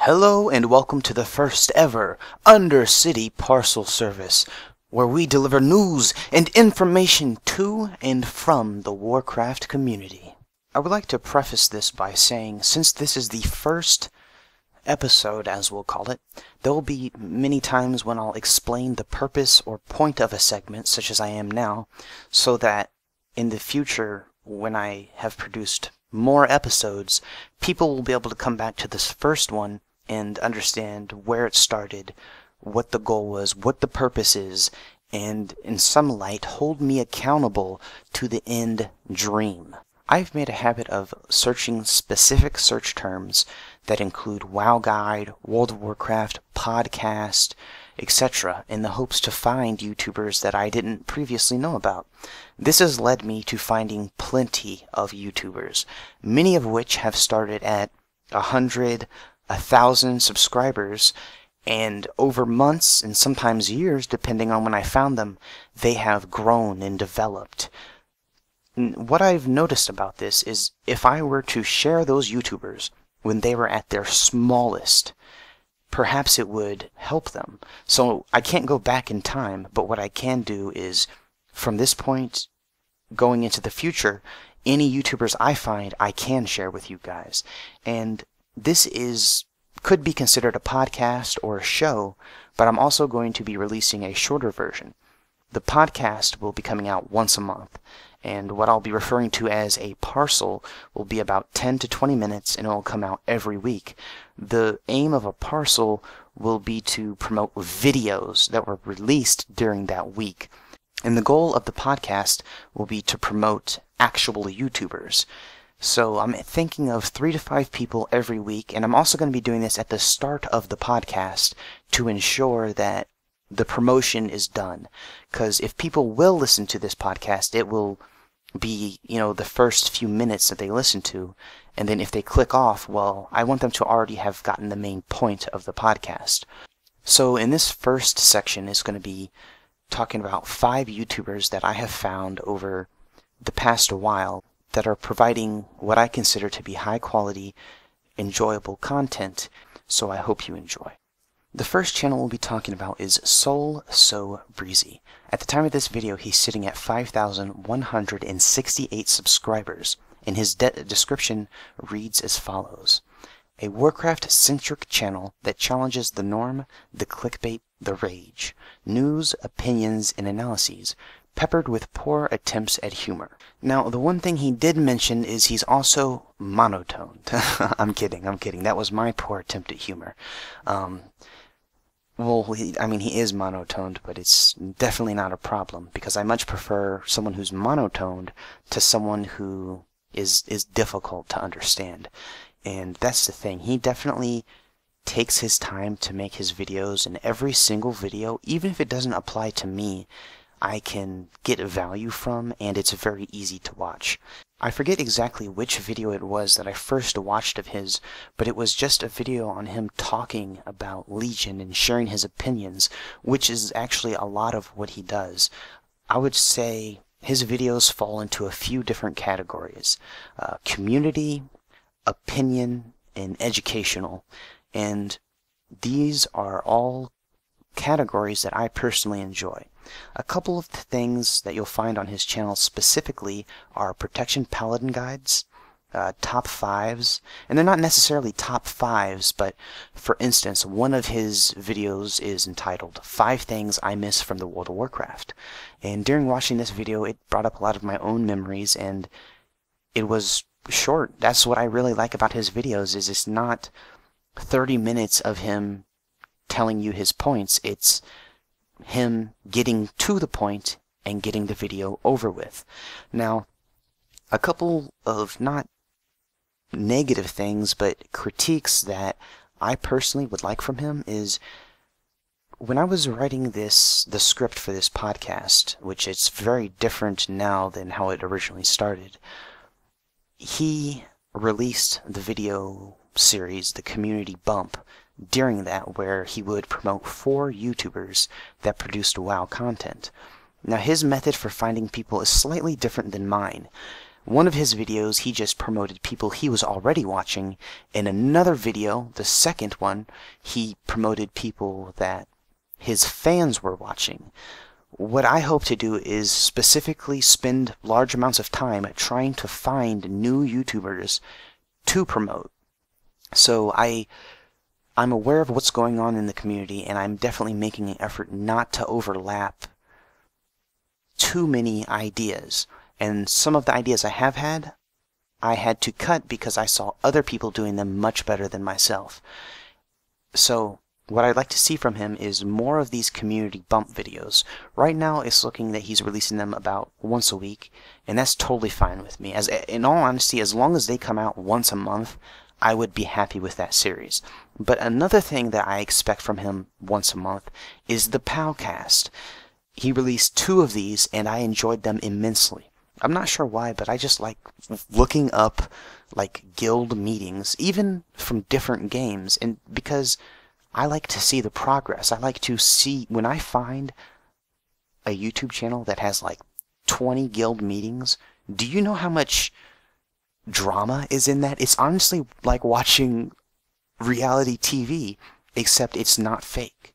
Hello and welcome to the first ever Undercity Parcel service, where we deliver news and information to and from the Warcraft community. I would like to preface this by saying, since this is the first episode, as we'll call it, there will be many times when I'll explain the purpose or point of a segment, such as I am now, so that in the future, when I have produced more episodes, people will be able to come back to this first one and understand where it started, what the goal was, what the purpose is, and in some light hold me accountable to the end dream. I've made a habit of searching specific search terms that include WoW Guide, World of Warcraft, podcast, etc., in the hopes to find YouTubers that I didn't previously know about. This has led me to finding plenty of YouTubers, many of which have started at 100, 1,000 subscribers, and over months and sometimes years, depending on when I found them, they have grown and developed. What I've noticed about this is if I were to share those YouTubers when they were at their smallest, perhaps it would help them. So I can't go back in time, but what I can do is, from this point going into the future, any YouTubers I find I can share with you guys. And this could be considered a podcast or a show, but I'm also going to be releasing a shorter version. The podcast will be coming out once a month, and what I'll be referring to as a parcel will be about 10 to 20 minutes, and it will come out every week. The aim of a parcel will be to promote videos that were released during that week, and the goal of the podcast will be to promote actual YouTubers. So I'm thinking of 3 to 5 people every week, and I'm also going to be doing this at the start of the podcast to ensure that the promotion is done. Because if people will listen to this podcast, it will be, the first few minutes that they listen to, and then if they click off, well, I want them to already have gotten the main point of the podcast. So in this first section, it's going to be talking about 5 YouTubers that I have found over the past while that are providing what I consider to be high quality, enjoyable content, so I hope you enjoy. The first channel we'll be talking about is SoulSoBreezy. At the time of this video, he's sitting at 5,168 subscribers, and his description reads as follows: a Warcraft-centric channel that challenges the norm, the clickbait, the rage, news, opinions, and analyses, peppered with poor attempts at humor. Now, the one thing he did mention is he's also monotoned. I'm kidding. That was my poor attempt at humor. He is monotoned, but it's definitely not a problem, because I much prefer someone who's monotoned to someone who is difficult to understand. And that's the thing. He definitely takes his time to make his videos, and every single video, even if it doesn't apply to me, I can get value from, and it's very easy to watch. I forget exactly which video it was that I first watched of his, but it was just a video on him talking about Legion and sharing his opinions, which is actually a lot of what he does. I would say his videos fall into a few different categories: community, opinion, and educational, and these are all categories that I personally enjoy. A couple of things that you'll find on his channel specifically are protection paladin guides, top 5s, and they're not necessarily top 5s, but for instance, one of his videos is entitled 5 Things I Miss from the World of Warcraft, and during watching this video it brought up a lot of my own memories, and it was short. That's what I really like about his videos, is it's not 30 minutes of him telling you his points. It's him getting to the point and getting the video over with. Now, a couple of not negative things, but critiques that I personally would like from him is, when I was writing the script for this podcast, which it's very different now than how it originally started, he released the video series, the Community Bump, during that, where he would promote 4 YouTubers that produced WoW content. Now, his method for finding people is slightly different than mine. One of his videos, he just promoted people he was already watching. In another video, the second one, he promoted people that his fans were watching. What I hope to do is specifically spend large amounts of time trying to find new YouTubers to promote. So I'm aware of what's going on in the community, and I'm definitely making an effort not to overlap too many ideas. And some of the ideas I have had, I had to cut because I saw other people doing them much better than myself. So what I'd like to see from him is more of these community bump videos. Right now, it's looking that he's releasing them about once a week, and that's totally fine with me. In all honesty, as long as they come out once a month, I would be happy with that series. But another thing that I expect from him once a month is the Palcast. He released 2 of these, and I enjoyed them immensely. I'm not sure why, but I just like looking up like guild meetings, even from different games, and because I like to see the progress. I like to see, when I find a YouTube channel that has like 20 guild meetings, do you know how much drama is in that? It's honestly like watching reality TV, except it's not fake.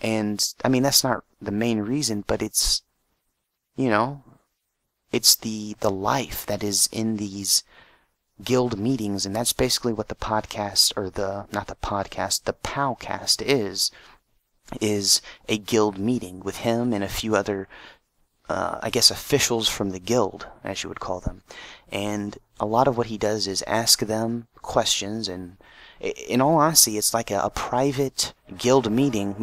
And I mean, that's not the main reason, but it's, you know, it's the life that is in these guild meetings, and that's basically what the podcast, or not the podcast, the Palcast is a guild meeting with him and a few other, I guess, officials from the guild, as you would call them. And a lot of what he does is ask them questions, and in all honesty, it's like a private guild meeting.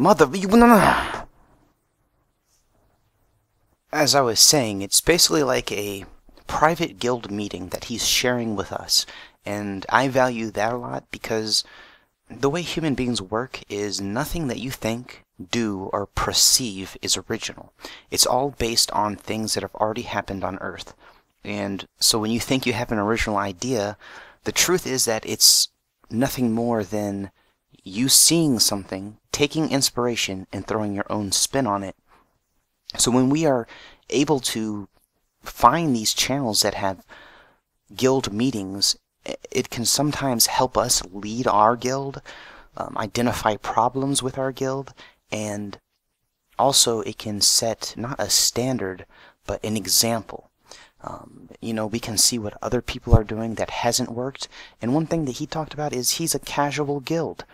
As I was saying, it's basically like a private guild meeting that he's sharing with us, and I value that a lot because the way human beings work is nothing that you think, do, or perceive is original. It's all based on things that have already happened on Earth. And so when you think you have an original idea, the truth is that it's nothing more than you seeing something, taking inspiration, and throwing your own spin on it. So when we are able to find these channels that have guild meetings, it can sometimes help us lead our guild, identify problems with our guild, and also it can set not a standard, but an example. You know, we can see what other people are doing that hasn't worked, and one thing that he talked about is he's a casual guild.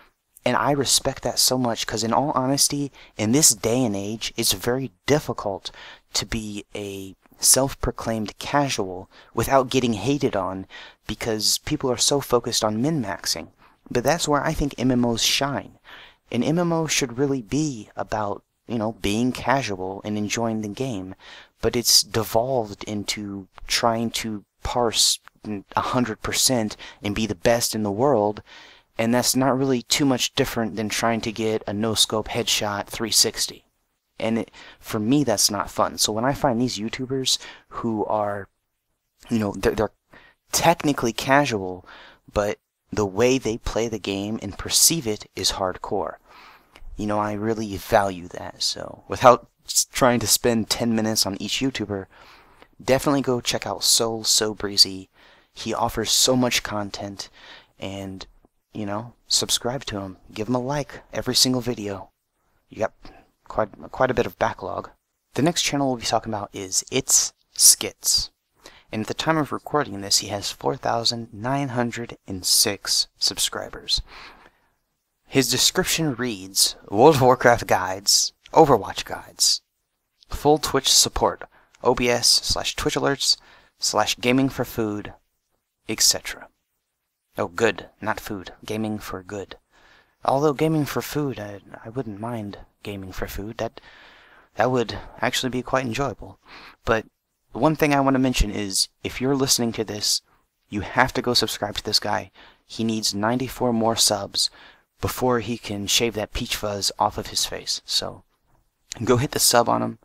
And I respect that so much, because in all honesty, in this day and age, it's very difficult to be a self-proclaimed casual without getting hated on, because people are so focused on min-maxing. But that's where I think MMOs shine. An MMO should really be about, you know, being casual and enjoying the game, but it's devolved into trying to parse 100% and be the best in the world, and that's not really too much different than trying to get a no-scope headshot 360. And for me, that's not fun. So when I find these YouTubers who are, you know, they're technically casual, but the way they play the game and perceive it is hardcore. You know, I really value that. So without trying to spend 10 minutes on each YouTuber, definitely go check out SoulSoBreezy. He offers so much content, and, you know, subscribe to him. Give him a like every single video. You got quite a bit of backlog. The next channel we'll be talking about is ITSSKITZ. And at the time of recording this, he has 4,906 subscribers. His description reads, World of Warcraft guides, Overwatch guides, full Twitch support, OBS/Twitch alerts, /gaming for food, etc. Oh, good, not food. Gaming for good. Although gaming for food, I wouldn't mind gaming for food. That would actually be quite enjoyable. But one thing I want to mention is, if you're listening to this, you have to go subscribe to this guy. He needs 94 more subs before he can shave that peach fuzz off of his face. So go hit the sub on him.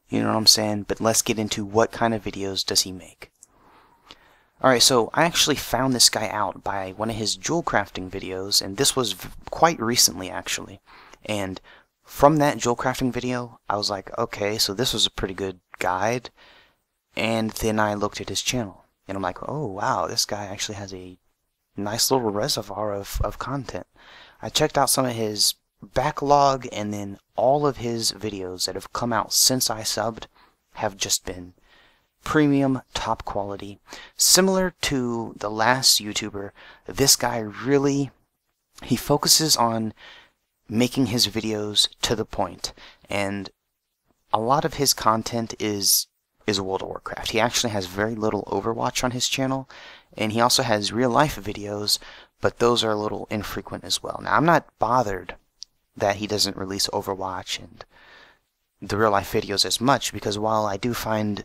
You know what I'm saying? But let's get into what kind of videos does he make. Alright, so I actually found this guy out by one of his jewel crafting videos, and this was quite recently, actually. And from that jewel crafting video, I was like, okay, so this was a pretty good guide. And then I looked at his channel, And I'm like, oh wow, this guy actually has a nice little reservoir of content. I checked out some of his backlog, and then all of his videos that have come out since I subbed have just been premium, top quality. Similar to the last YouTuber, this guy really, he focuses on making his videos to the point, and a lot of his content is World of Warcraft. He actually has very little Overwatch on his channel, and he also has real life videos, but those are a little infrequent as well. Now, I'm not bothered that he doesn't release Overwatch and the real life videos as much, because while I do find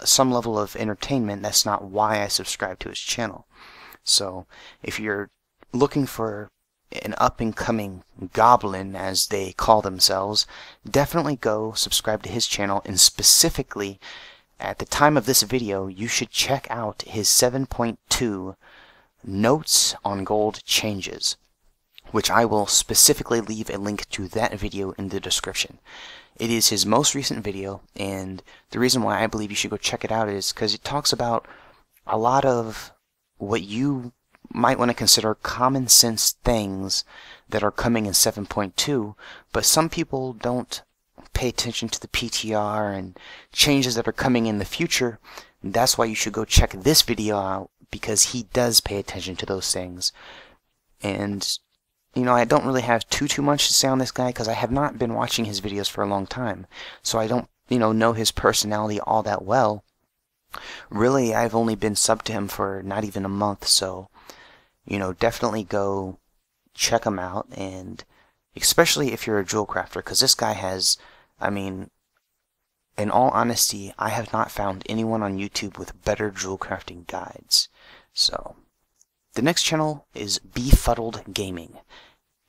some level of entertainment, that's not why I subscribe to his channel. So if you're looking for an up-and-coming goblin, as they call themselves, definitely go subscribe to his channel, and specifically at the time of this video you should check out his 7.2 Notes on Gold Changes, which I will specifically leave a link to that video in the description. It is his most recent video, and the reason why I believe you should go check it out is because it talks about a lot of what you might want to consider common sense things that are coming in 7.2, but some people don't pay attention to the PTR and changes that are coming in the future. That's why you should go check this video out, because he does pay attention to those things. And you know, I don't really have too much to say on this guy, because I have not been watching his videos for a long time, so I don't, know his personality all that well. Really, I've only been subbed to him for not even a month, so definitely go check him out, and especially if you're a jewel crafter, because this guy has, in all honesty, I have not found anyone on YouTube with better jewel crafting guides. So the next channel is Befuddled Gaming.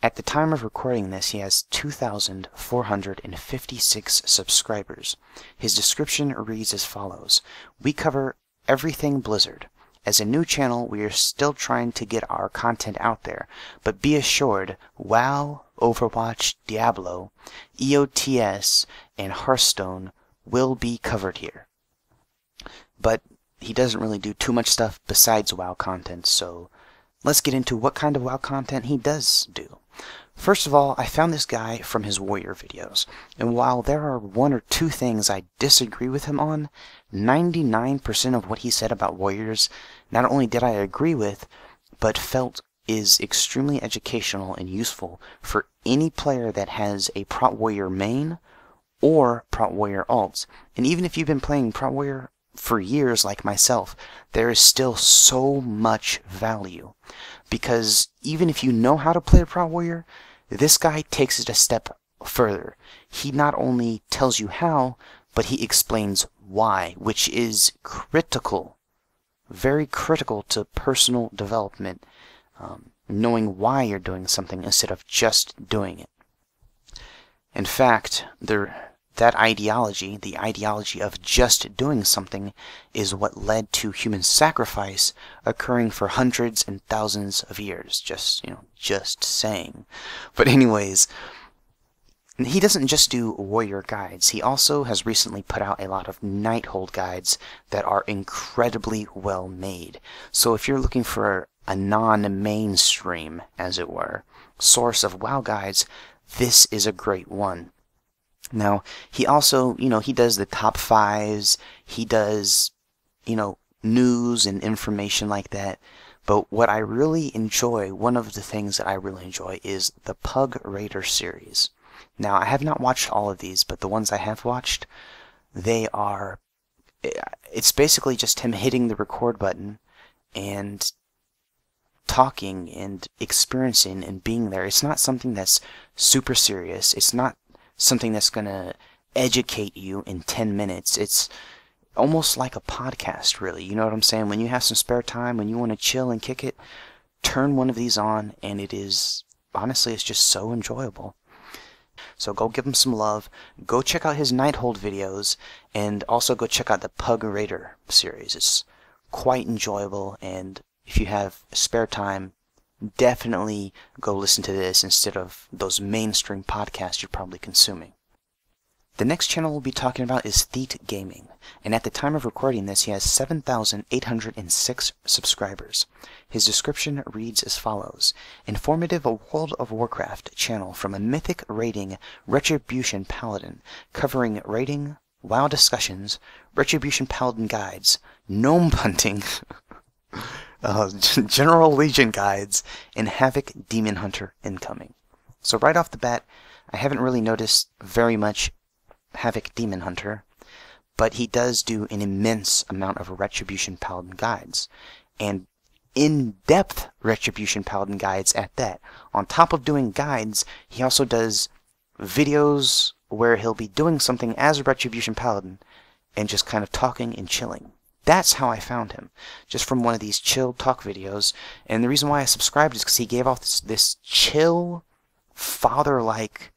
At the time of recording this, he has 2,456 subscribers. His description reads as follows: "We cover everything Blizzard. As a new channel, we are still trying to get our content out there, but be assured, WoW, Overwatch, Diablo, EOTS, and Hearthstone will be covered here." But he doesn't really do too much stuff besides WoW content, so let's get into what kind of WoW content he does do. First of all, I found this guy from his warrior videos, and while there are one or two things I disagree with him on, 99% of what he said about warriors not only did I agree with, but felt is extremely educational and useful for any player that has a Prot Warrior main or Prot Warrior alts. And even if you've been playing Prot Warrior for years like myself, there is still so much value, because even if you know how to play a Prot Warrior, this guy takes it a step further. He not only tells you how, but he explains why, which is critical, very critical to personal development, knowing why you're doing something instead of just doing it. In fact, that ideology, the ideology of just doing something, is what led to human sacrifice occurring for hundreds and thousands of years. Just saying. But anyways, he doesn't just do warrior guides. He also has recently put out a lot of Nighthold guides that are incredibly well made. So if you're looking for a non-mainstream, as it were, source of WoW guides, this is a great one. Now, he also, he does the top 5s, he does, news and information like that. But what I really enjoy, one of the things that I really enjoy, is the Pug Raider series. Now, I have not watched all of these, but the ones I have watched, it's basically just him hitting the record button and talking and experiencing and being there. It's not something that's super serious. It's not something that's going to educate you in 10 minutes. It's almost like a podcast, really. You know what I'm saying? When you have some spare time, when you want to chill and kick it, turn one of these on, and it is, honestly, it's just so enjoyable. So go give him some love. Go check out his Nighthold videos, and also go check out the Pug Raider series. It's quite enjoyable, and if you have spare time, definitely go listen to this instead of those mainstream podcasts you're probably consuming. The next channel we'll be talking about is Thete Gaming, and at the time of recording this, he has 7,806 subscribers. His description reads as follows: informative World of Warcraft channel from a mythic raiding Retribution Paladin, covering raiding, WoW discussions, Retribution Paladin guides, gnome hunting, General Legion guides, and Havoc Demon Hunter incoming. So right off the bat, I haven't really noticed very much Havoc Demon Hunter, but he does do an immense amount of Retribution Paladin guides, and in-depth Retribution Paladin guides at that. On top of doing guides, he also does videos where he'll be doing something as a Retribution Paladin and just kind of talking and chilling. That's how I found him, just from one of these chill talk videos, and the reason why I subscribed is because he gave off this chill, father-like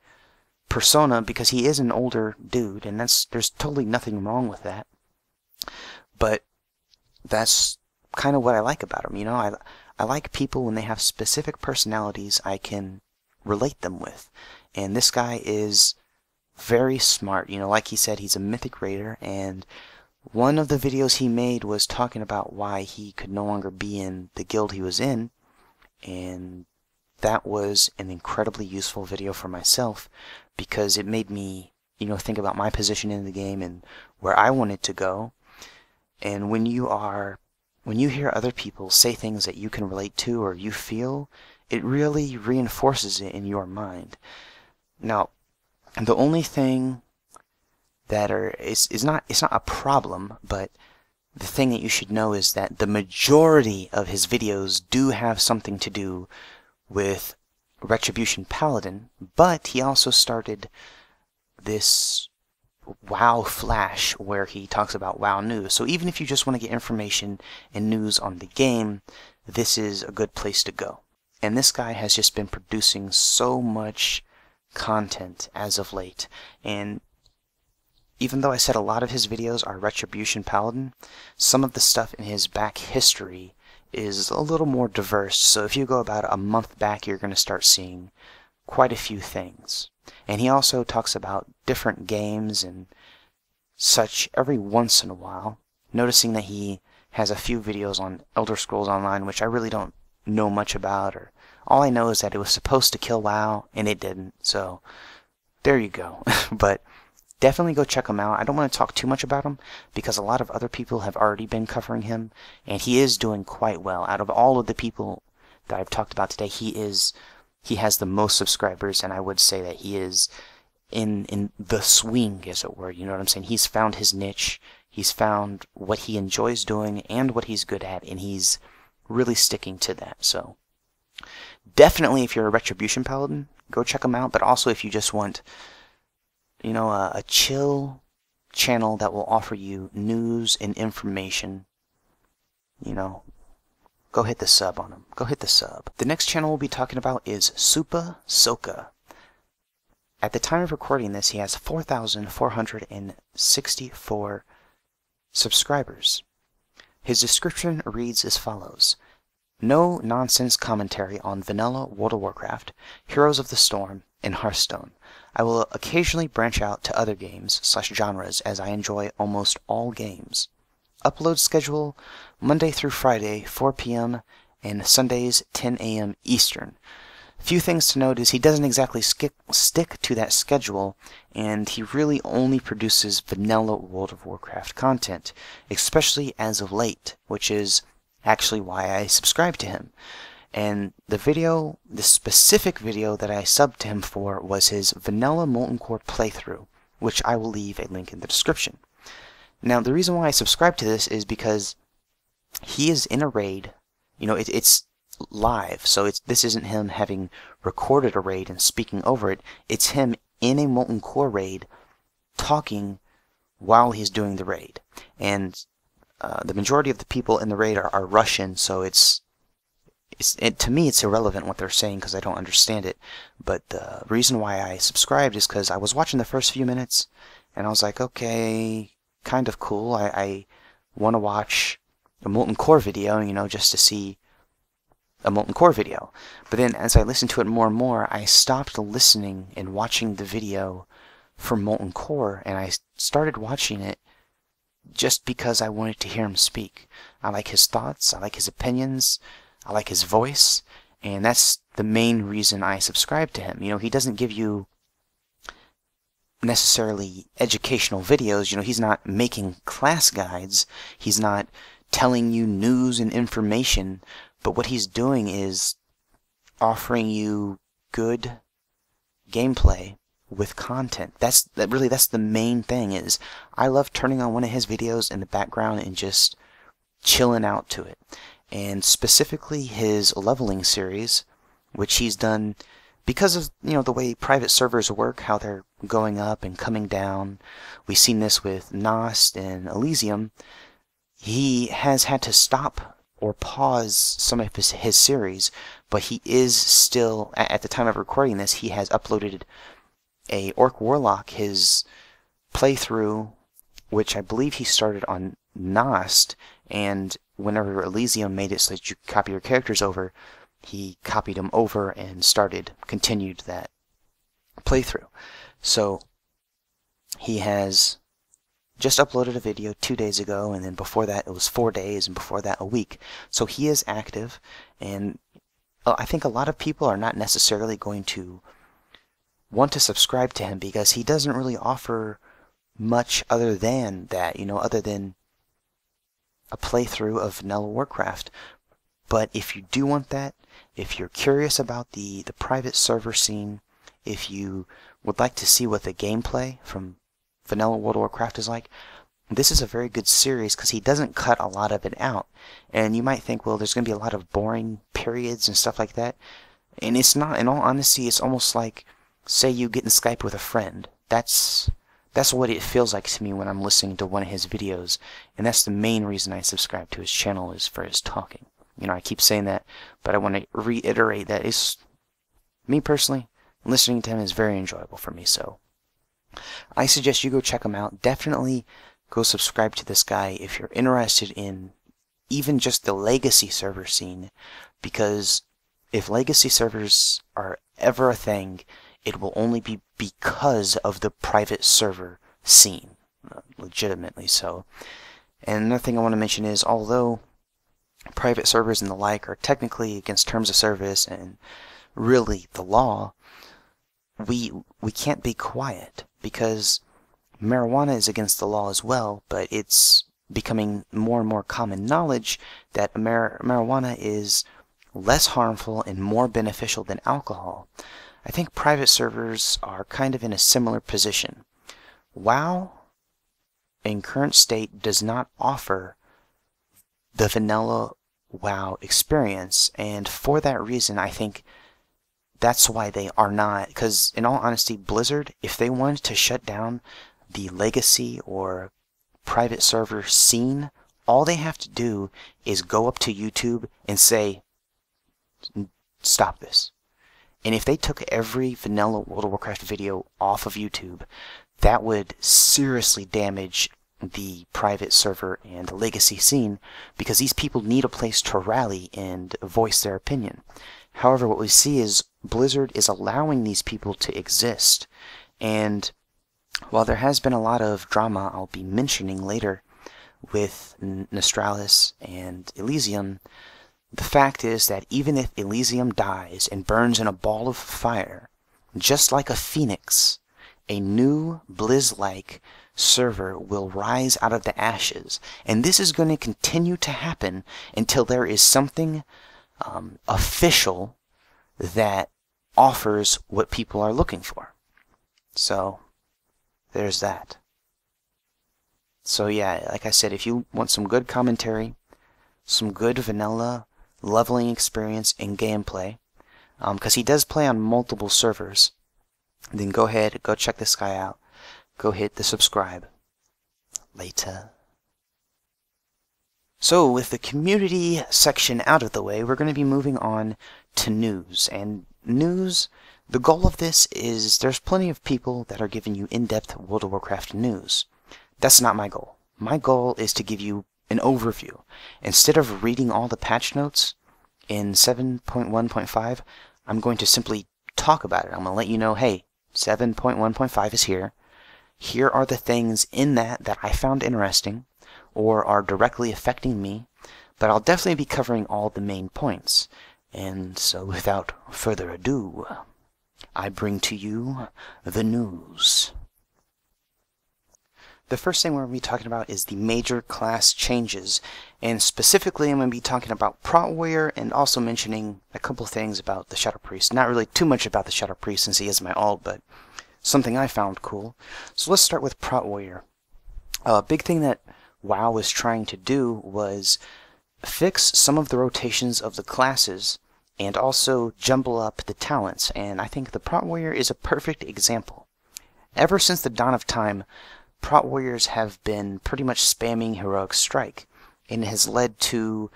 persona, because he is an older dude, and there's totally nothing wrong with that. But that's kind of what I like about him, you know. I like people when they have specific personalities I can relate them with, and this guy is very smart. You know, like he said, he's a mythic raider, and one of the videos he made was talking about why he could no longer be in the guild he was in, and that was an incredibly useful video for myself, because it made me, you know, think about my position in the game and where I wanted to go. And when you hear other people say things that you can relate to or you feel, it really reinforces it in your mind. Now, the only thing that it's not a problem, but the thing that you should know is that the majority of his videos do have something to do with Retribution Paladin, but he also started this WoW Flash where he talks about WoW news. So even if you just want to get information and news on the game, this is a good place to go. And this guy has just been producing so much content as of late, and even though I said a lot of his videos are Retribution Paladin, some of the stuff in his back history is a little more diverse. So if you go about a month back, you're going to start seeing quite a few things. And he also talks about different games and such every once in a while, noticing that he has a few videos on Elder Scrolls Online, which I really don't know much about, or all I know is that it was supposed to kill WoW, and it didn't. So there you go. But definitely go check him out. I don't want to talk too much about him because a lot of other people have already been covering him, and he is doing quite well. Out of all of the people that I've talked about today, he has the most subscribers, and I would say that he is in the swing, as it were. You know what I'm saying? He's found his niche. He's found what he enjoys doing and what he's good at, and he's really sticking to that. So definitely, if you're a Retribution Paladin, go check him out. But also, if you just want, you know, a chill channel that will offer you news and information, you know, go hit the sub on him. Go hit the sub. The next channel we'll be talking about is SoupaSoka. At the time of recording this, he has 4,464 subscribers. His description reads as follows: no nonsense commentary on vanilla World of Warcraft, Heroes of the Storm, and Hearthstone. I will occasionally branch out to other games / genres as I enjoy almost all games. Upload schedule Monday through Friday 4 p.m. and Sundays 10 a.m. Eastern. Few things to note is he doesn't exactly stick to that schedule, and he really only produces vanilla World of Warcraft content, especially as of late, which is actually why I subscribed to him. And the specific video that I subbed to him for was his vanilla Molten Core playthrough, which I will leave a link in the description. Now, the reason why I subscribed to this is because he is in a raid. You know, it's live, so this isn't him having recorded a raid and speaking over it. It's him in a Molten Core raid talking while he's doing the raid. And the majority of the people in the raid are Russian, so to me it's irrelevant what they're saying because I don't understand it. But the reason why I subscribed is because I was watching the first few minutes and I was like, okay, kind of cool. I want to watch a Molten Core video, you know, just to see a Molten Core video. But then as I listened to it more and more, I stopped listening and watching the video for Molten Core, and I started watching it just because I wanted to hear him speak. I like his thoughts, I like his opinions, I like his voice, and that's the main reason I subscribe to him. You know, he doesn't give you necessarily educational videos. You know, he's not making class guides, he's not telling you news and information, but what he's doing is offering you good gameplay with content. That's the main thing. Is I love turning on one of his videos in the background and just chilling out to it. And specifically his leveling series, which he's done because of, you know, the way private servers work, how they're going up and coming down. We've seen this with Nost and Elysium. He has had to stop or pause some of his series, but he is still, at the time of recording this, he has uploaded a Orc Warlock, his playthrough, which I believe he started on Nost, and whenever Elysium made it so that you copy your characters over, he copied them over and continued that playthrough. So he has just uploaded a video 2 days ago, and then before that it was 4 days, and before that a week. So he is active, and I think a lot of people are not necessarily going to want to subscribe to him because he doesn't really offer much other than that, you know, other than a playthrough of vanilla Warcraft. But if you do want that, if you're curious about the private server scene, if you would like to see what the gameplay from vanilla World of Warcraft is like, this is a very good series because he doesn't cut a lot of it out. And you might think, well, there's going to be a lot of boring periods and stuff like that. And it's not. In all honesty, it's almost like, say you get in Skype with a friend. That's what it feels like to me when I'm listening to one of his videos. And that's the main reason I subscribe to his channel, is for his talking. You know, I keep saying that, but I want to reiterate that it's, me personally, listening to him is very enjoyable for me. So I suggest you go check him out. Definitely go subscribe to this guy if you're interested in even just the legacy server scene, because if legacy servers are ever a thing, it will only be because of the private server scene, legitimately so. And another thing I want to mention is, although private servers and the like are technically against terms of service and really the law, we can't be quiet, because marijuana is against the law as well, but it's becoming more and more common knowledge that marijuana is less harmful and more beneficial than alcohol. I think private servers are kind of in a similar position. WoW, in current state, does not offer the vanilla WoW experience, and for that reason, I think that's why they are not, because in all honesty, Blizzard, if they wanted to shut down the legacy or private server scene, all they have to do is go up to YouTube and say, stop this. And if they took every vanilla World of Warcraft video off of YouTube, that would seriously damage the private server and the legacy scene, because these people need a place to rally and voice their opinion. However, what we see is Blizzard is allowing these people to exist, and while there has been a lot of drama I'll be mentioning later with Nostralis and Elysium, the fact is that even if Elysium dies and burns in a ball of fire, just like a phoenix, a new Blizz-like server will rise out of the ashes. And this is going to continue to happen until there is something official that offers what people are looking for. So, there's that. So yeah, like I said, if you want some good commentary, some good vanilla leveling experience and gameplay, because he does play on multiple servers, then go ahead, go check this guy out. Go hit the subscribe. Later. So, with the community section out of the way, we're going to be moving on to news. And news, the goal of this is, there's plenty of people that are giving you in-depth World of Warcraft news. That's not my goal. My goal is to give you an overview. Instead of reading all the patch notes in 7.1.5, I'm going to simply talk about it. I'm going to let you know, hey, 7.1.5 is here. here are the things in that I found interesting or are directly affecting me, but I'll definitely be covering all the main points. And so without further ado, I bring to you the news. The first thing we're going to be talking about is the major class changes, and specifically I'm going to be talking about Prot Warrior and also mentioning a couple things about the Shadow Priest. Not really too much about the Shadow Priest since he is my alt, but something I found cool. So let's start with Prot Warrior. A big thing that WoW was trying to do was fix some of the rotations of the classes and also jumble up the talents, and I think the Prot Warrior is a perfect example. Ever since the dawn of time, Prot Warriors have been pretty much spamming Heroic Strike, and it has led to,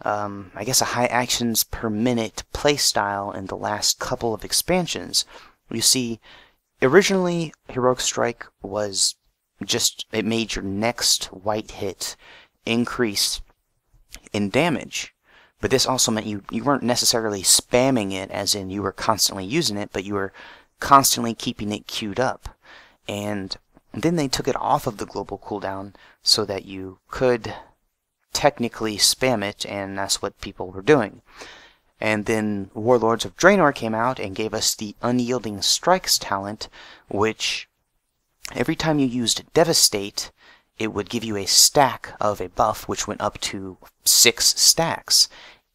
I guess, a high actions per minute playstyle in the last couple of expansions. You see, originally Heroic Strike was just, it made your next white hit increase in damage, but this also meant you weren't necessarily spamming it, as in you were constantly using it, but you were constantly keeping it queued up. And then they took it off of the global cooldown so that you could technically spam it, and that's what people were doing. And then Warlords of Draenor came out and gave us the Unyielding Strikes talent, which every time you used Devastate, it would give you a stack of a buff, which went up to 6 stacks.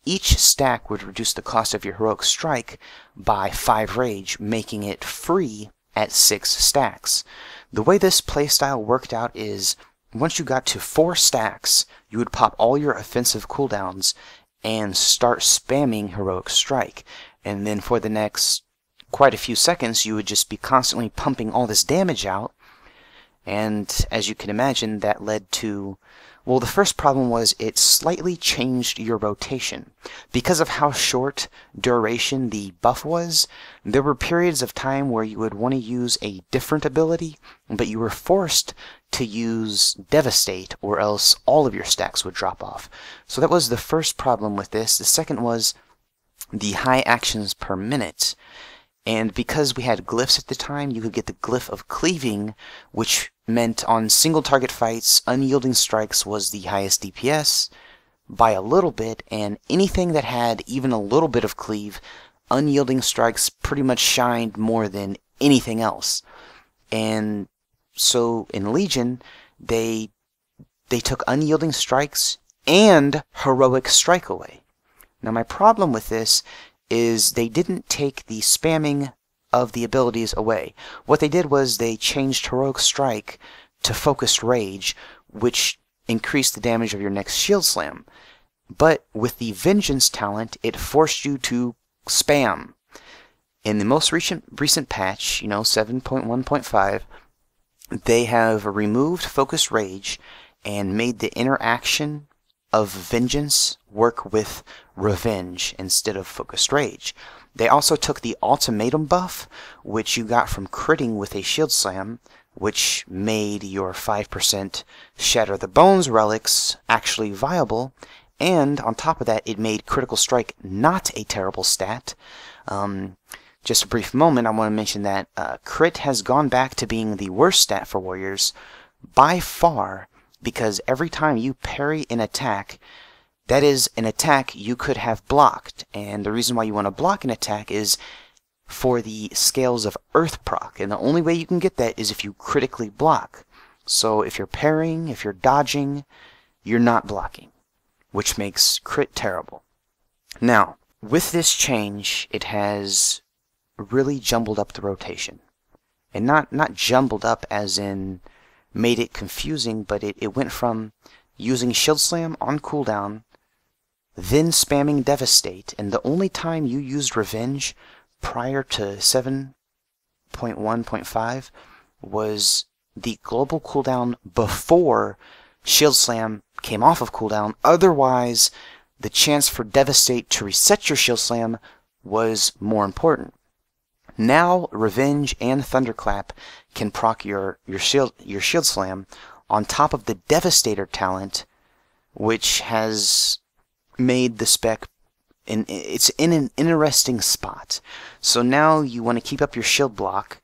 Each stack would reduce the cost of your Heroic Strike by 5 rage, making it free at 6 stacks. The way this playstyle worked out is, once you got to 4 stacks, you would pop all your offensive cooldowns and start spamming Heroic Strike. And then for the next quite a few seconds, you would just be constantly pumping all this damage out. And as you can imagine, that led to, well, the first problem was it slightly changed your rotation. Because of how short duration the buff was, there were periods of time where you would want to use a different ability, but you were forced to use Devastate, or else all of your stacks would drop off. So that was the first problem with this. The second was the high actions per minute. And because we had glyphs at the time, you could get the glyph of cleaving, which meant on single target fights, Unyielding Strikes was the highest DPS by a little bit, and anything that had even a little bit of cleave, Unyielding Strikes pretty much shined more than anything else. And so in Legion, they took Unyielding Strikes and Heroic Strike away. Now my problem with this is they didn't take the spamming of the abilities away. What they did was they changed Heroic Strike to Focused Rage, which increased the damage of your next Shield Slam. But with the Vengeance talent, it forced you to spam. In the most recent patch, 7.1.5, they have removed Focused Rage and made the interaction of Vengeance work with Revenge instead of Focused Rage. They also took the Ultimatum buff, which you got from critting with a Shield Slam, which made your 5% Shatter the Bones relics actually viable, and on top of that, it made Critical Strike not a terrible stat. Just a brief moment, I want to mention that crit has gone back to being the worst stat for warriors by far, because every time you parry an attack, that is an attack you could have blocked. And the reason why you want to block an attack is for the scales of Earth proc. And the only way you can get that is if you critically block. So if you're parrying, if you're dodging, you're not blocking, which makes crit terrible. Now, with this change, it has really jumbled up the rotation. And not jumbled up as in made it confusing, but it went from using Shield Slam on cooldown, then spamming Devastate, and the only time you used Revenge prior to 7.1.5 was the global cooldown before Shield Slam came off of cooldown. Otherwise, the chance for Devastate to reset your Shield Slam was more important. Now, Revenge and Thunderclap can proc your Shield Slam on top of the Devastator talent, which has made the spec, it's in an interesting spot. So now you want to keep up your shield block,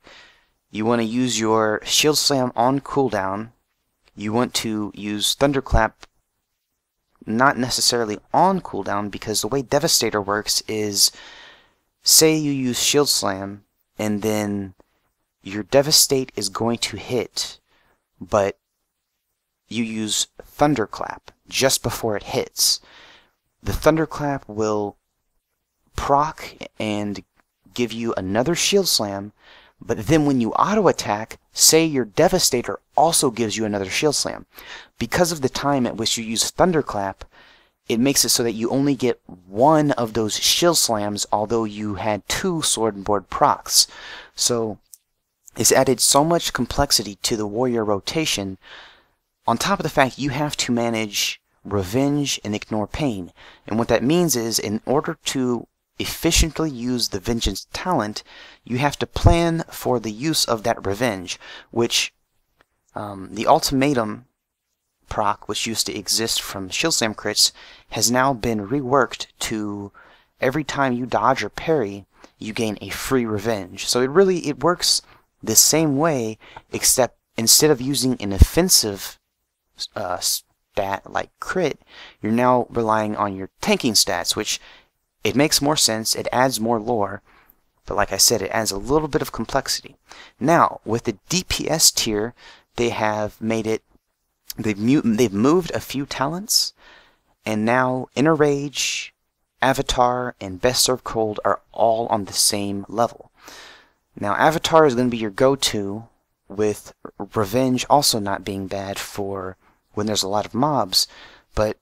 you want to use your Shield Slam on cooldown. You want to use Thunderclap not necessarily on cooldown, because the way Devastator works is, say you use Shield Slam, and then your Devastate is going to hit, but you use Thunderclap just before it hits. The Thunderclap will proc and give you another Shield Slam, but then when you auto-attack, say your Devastator also gives you another Shield Slam. Because of the time at which you use Thunderclap, it makes it so that you only get one of those Shield Slams, although you had 2 Sword and Board procs. So it's added so much complexity to the warrior rotation, on top of the fact you have to manage Revenge and Ignore Pain. And what that means is, in order to efficiently use the Vengeance talent, you have to plan for the use of that Revenge, which the Ultimatum proc, which used to exist from Shield Slam crits, has now been reworked to every time you dodge or parry, you gain a free Revenge. So it works the same way, except instead of using an offensive stat like crit, you're now relying on your tanking stats, which it makes more sense, it adds more lore, but like I said, it adds a little bit of complexity. Now, with the DPS tier, they have made it, they've moved a few talents, and now Inner Rage, Avatar, and Best Served Cold are all on the same level. Now, Avatar is going to be your go-to, with Revenge also not being bad for when there's a lot of mobs, but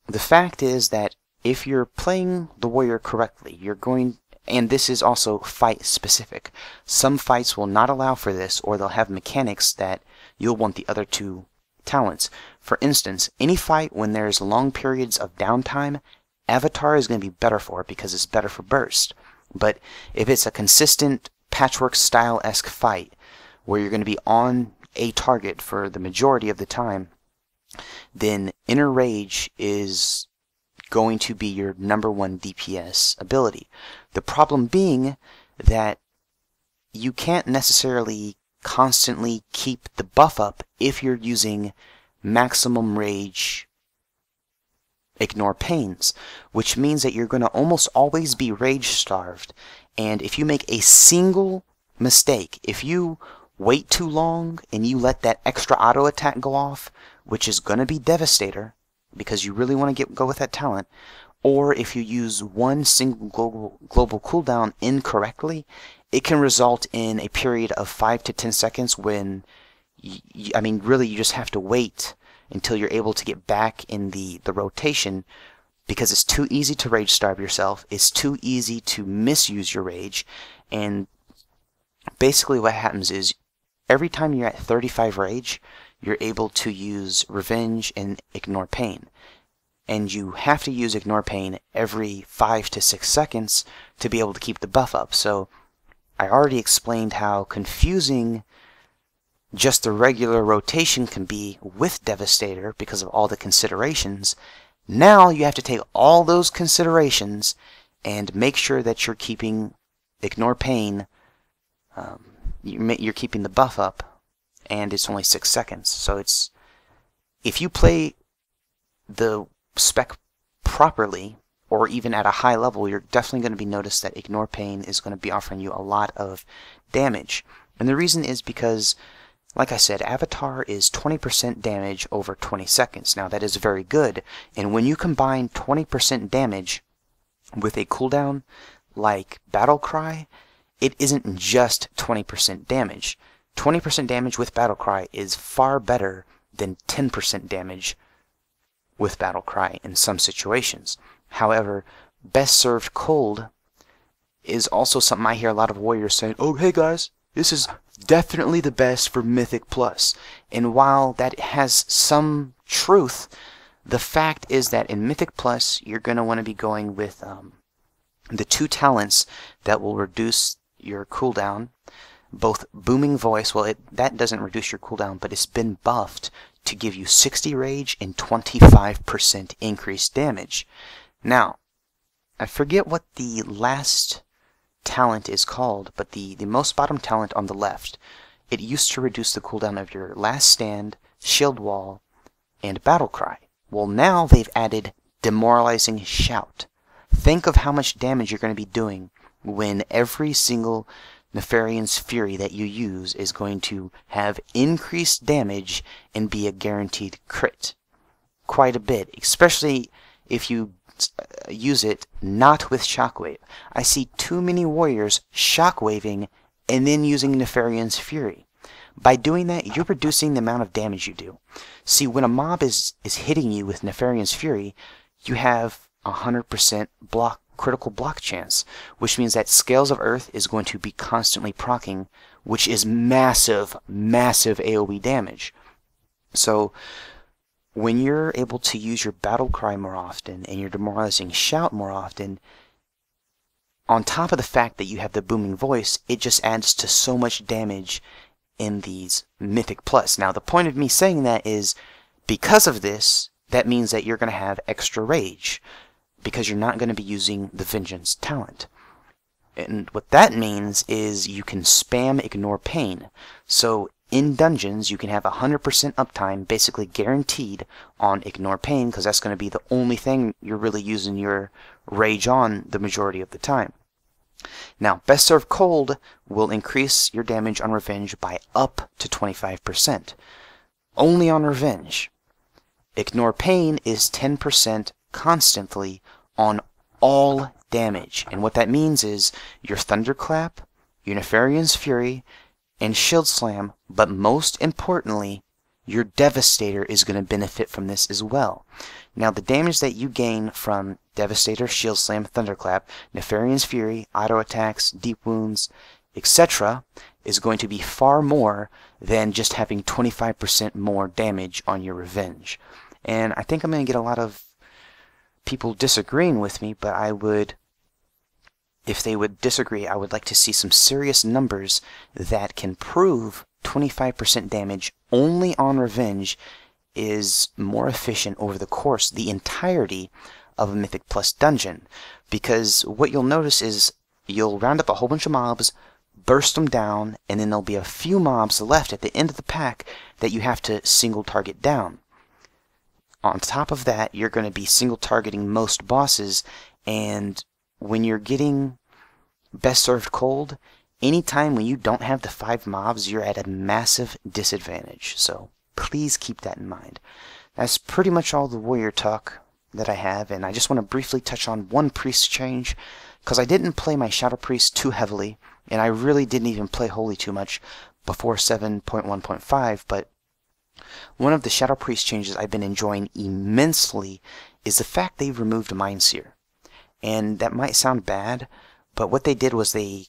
the fact is that if you're playing the warrior correctly, you're going, and this is also fight specific. Some fights will not allow for this, or they'll have mechanics that you'll want the other 2 talents. For instance, any fight when there's long periods of downtime, Avatar is going to be better for it because it's better for burst. But if it's a consistent patchwork style-esque fight where you're going to be on a target for the majority of the time, then Inner Rage is going to be your #1 DPS ability. The problem being that you can't necessarily constantly keep the buff up if you're using Maximum Rage Ignore Pains, which means that you're going to almost always be rage starved, and if you make a single mistake, if you wait too long and you let that extra auto attack go off, which is going to be Devastator, because you really want to go with that talent, or if you use one single global cooldown incorrectly, it can result in a period of 5 to 10 seconds when, I mean, really you just have to wait until you're able to get back in the rotation, because it's too easy to rage starve yourself, it's too easy to misuse your rage, and basically what happens is every time you're at 35 rage, you're able to use Revenge and Ignore Pain. And you have to use Ignore Pain every 5 to 6 seconds to be able to keep the buff up. So I already explained how confusing just the regular rotation can be with Devastator because of all the considerations. Now you have to take all those considerations and make sure that you're keeping Ignore Pain, you're keeping the buff up, and it's only 6 seconds. So it's, if you play the spec properly, or even at a high level, you're definitely going to be noticed that Ignore Pain is going to be offering you a lot of damage. And the reason is because, like I said, Avatar is 20% damage over 20 seconds. Now that is very good, and when you combine 20% damage with a cooldown like Battle Cry, it isn't just 20% damage. 20% damage with Battle Cry is far better than 10% damage with Battle Cry in some situations. However, Best Served Cold is also something I hear a lot of warriors saying, oh, hey guys, this is definitely the best for Mythic Plus. And while that has some truth, the fact is that in Mythic Plus, you're going to want to be going with the 2 talents that will reduce your cooldown. Both Booming Voice, well, that doesn't reduce your cooldown, but it's been buffed to give you 60 rage and 25% increased damage. Now, I forget what the last talent is called, but the most bottom talent on the left, it used to reduce the cooldown of your last stand, shield wall, and battle cry. Well, now they've added demoralizing shout. Think of how much damage you're going to be doing when every single Nefarian's Fury that you use is going to have increased damage and be a guaranteed crit. Quite a bit, especially if you use it not with Shockwave. I see too many warriors shockwaving and then using Nefarian's Fury. By doing that, you're reducing the amount of damage you do. See, when a mob is hitting you with Nefarian's Fury, you have 100% critical block chance, which means that Scales of Earth is going to be constantly proccing, which is massive, massive AoE damage. So when you're able to use your battle cry more often and your demoralizing shout more often, on top of the fact that you have the booming voice, it just adds to so much damage in these Mythic Plus. Now, the point of me saying that is, because of this, that means that you're going to have extra rage, because you're not going to be using the Vengeance talent. And what that means is you can spam Ignore Pain. So in dungeons, you can have 100% uptime, basically guaranteed, on Ignore Pain, because that's going to be the only thing you're really using your rage on the majority of the time. Now, Best Served Cold will increase your damage on Revenge by up to 25%. Only on Revenge. Ignore Pain is 10% constantly on all damage. And what that means is your Thunderclap, your Nefarian's Fury, and Shield Slam, but most importantly, your Devastator is going to benefit from this as well. Now, the damage that you gain from Devastator, Shield Slam, Thunderclap, Nefarian's Fury, auto attacks, deep wounds, etc. is going to be far more than just having 25% more damage on your Revenge. And I think I'm going to get a lot of people disagreeing with me, but if they would disagree, I would like to see some serious numbers that can prove 25% damage only on Revenge is more efficient over the entirety of a Mythic Plus dungeon. Because what you'll notice is you'll round up a whole bunch of mobs, burst them down, and then there'll be a few mobs left at the end of the pack that you have to single target down. On top of that, you're going to be single targeting most bosses, and when you're getting Best Served Cold, anytime when you don't have the 5 mobs, you're at a massive disadvantage. So please keep that in mind. That's pretty much all the warrior talk that I have, and I just want to briefly touch on one priest change, because I didn't play my Shadow Priest too heavily, and I really didn't even play Holy too much before 7.1.5, but one of the Shadow Priest changes I've been enjoying immensely is the fact they've removed Sear. And that might sound bad, but what they did was they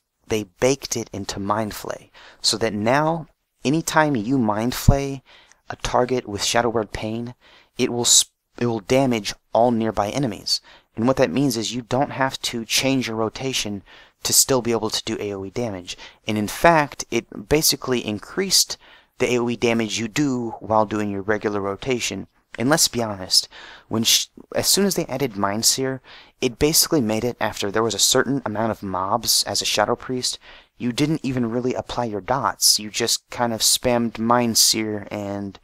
baked it into Mind Flay, so that now, anytime you Mind Flay a target with Shadow Word Pain, it will damage all nearby enemies. And what that means is you don't have to change your rotation to still be able to do AoE damage. And in fact, it basically increased the AoE damage you do while doing your regular rotation. And let's be honest, as soon as they added Mind Sear, it basically made it after there was a certain amount of mobs as a Shadow Priest, you didn't even really apply your dots. You just kind of spammed Mind Sear, and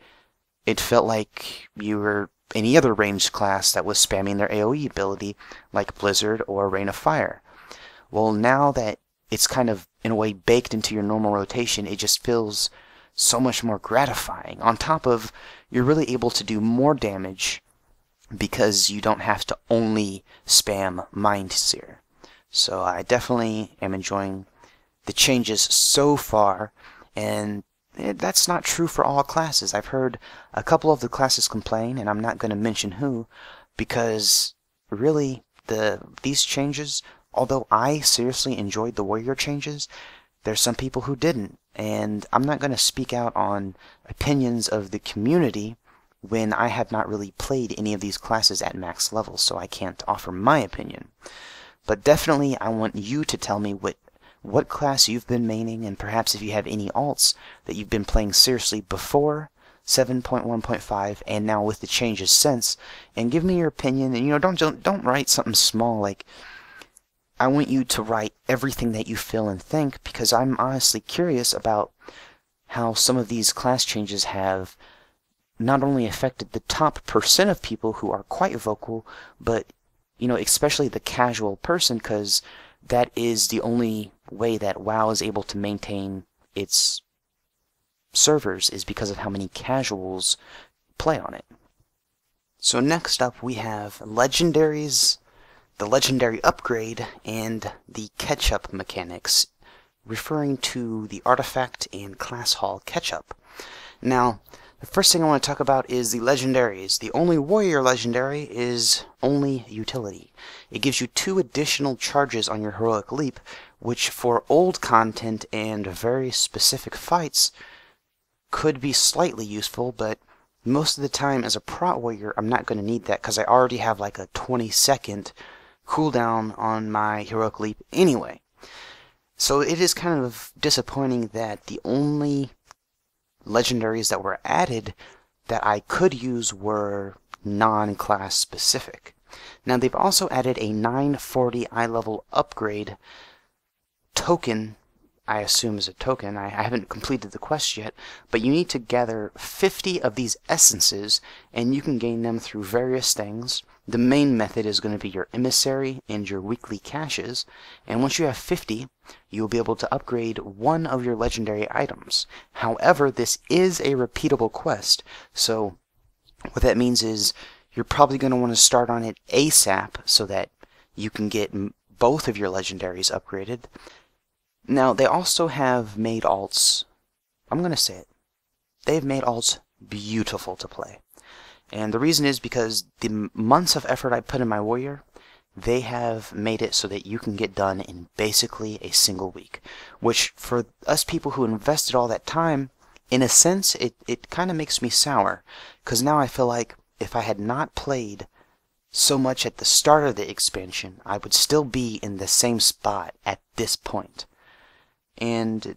it felt like you were any other ranged class that was spamming their AoE ability, like Blizzard or Rain of Fire. Well, now that it's kind of, in a way, baked into your normal rotation, it just feels so much more gratifying. On top of, you're really able to do more damage because you don't have to only spam Mind Sear. So I definitely am enjoying the changes so far, and that's not true for all classes. I've heard a couple of the classes complain, and I'm not going to mention who, because really these changes, although I seriously enjoyed the warrior changes, there's some people who didn't. And I'm not going to speak out on opinions of the community when I have not really played any of these classes at max level, so I can't offer my opinion. But definitely I want you to tell me what class you've been maining, and perhaps if you have any alts that you've been playing seriously before 7.1.5 and now with the changes since, and give me your opinion. And don't write something small like I want you to write everything that you feel and think, because I'm honestly curious about how some of these class changes have not only affected the top % of people who are quite vocal, but, you know, especially the casual person, because that is the only way that WoW is able to maintain its servers, is because of how many casuals play on it. So next up we have Legendaries, the Legendary upgrade, and the catch-up mechanics, referring to the artifact and class hall catch-up. Now, the first thing I want to talk about is the Legendaries. The only warrior legendary is only utility. It gives you 2 additional charges on your heroic leap, which for old content and very specific fights could be slightly useful, but most of the time as a prot warrior I'm not going to need that because I already have like a 20-second cooldown on my heroic leap anyway. So it is kind of disappointing that the only legendaries that were added that I could use were non-class specific. Now they've also added a 940 eye level upgrade token. I assume is a token. I haven't completed the quest yet, but you need to gather 50 of these essences, and you can gain them through various things. The main method is going to be your emissary and your weekly caches, and once you have 50, you will be able to upgrade one of your legendary items. However, this is a repeatable quest, so what that means is you're probably going to want to start on it ASAP so that you can get both of your legendaries upgraded. Now, they also have made alts, I'm going to say it, they've made alts beautiful to play. And the reason is because the months of effort I put in my warrior, they have made it so that you can get done in basically a single week. Which, for us people who invested all that time, in a sense, it kind of makes me sour. Because now I feel like if I had not played so much at the start of the expansion, I would still be in the same spot at this point. And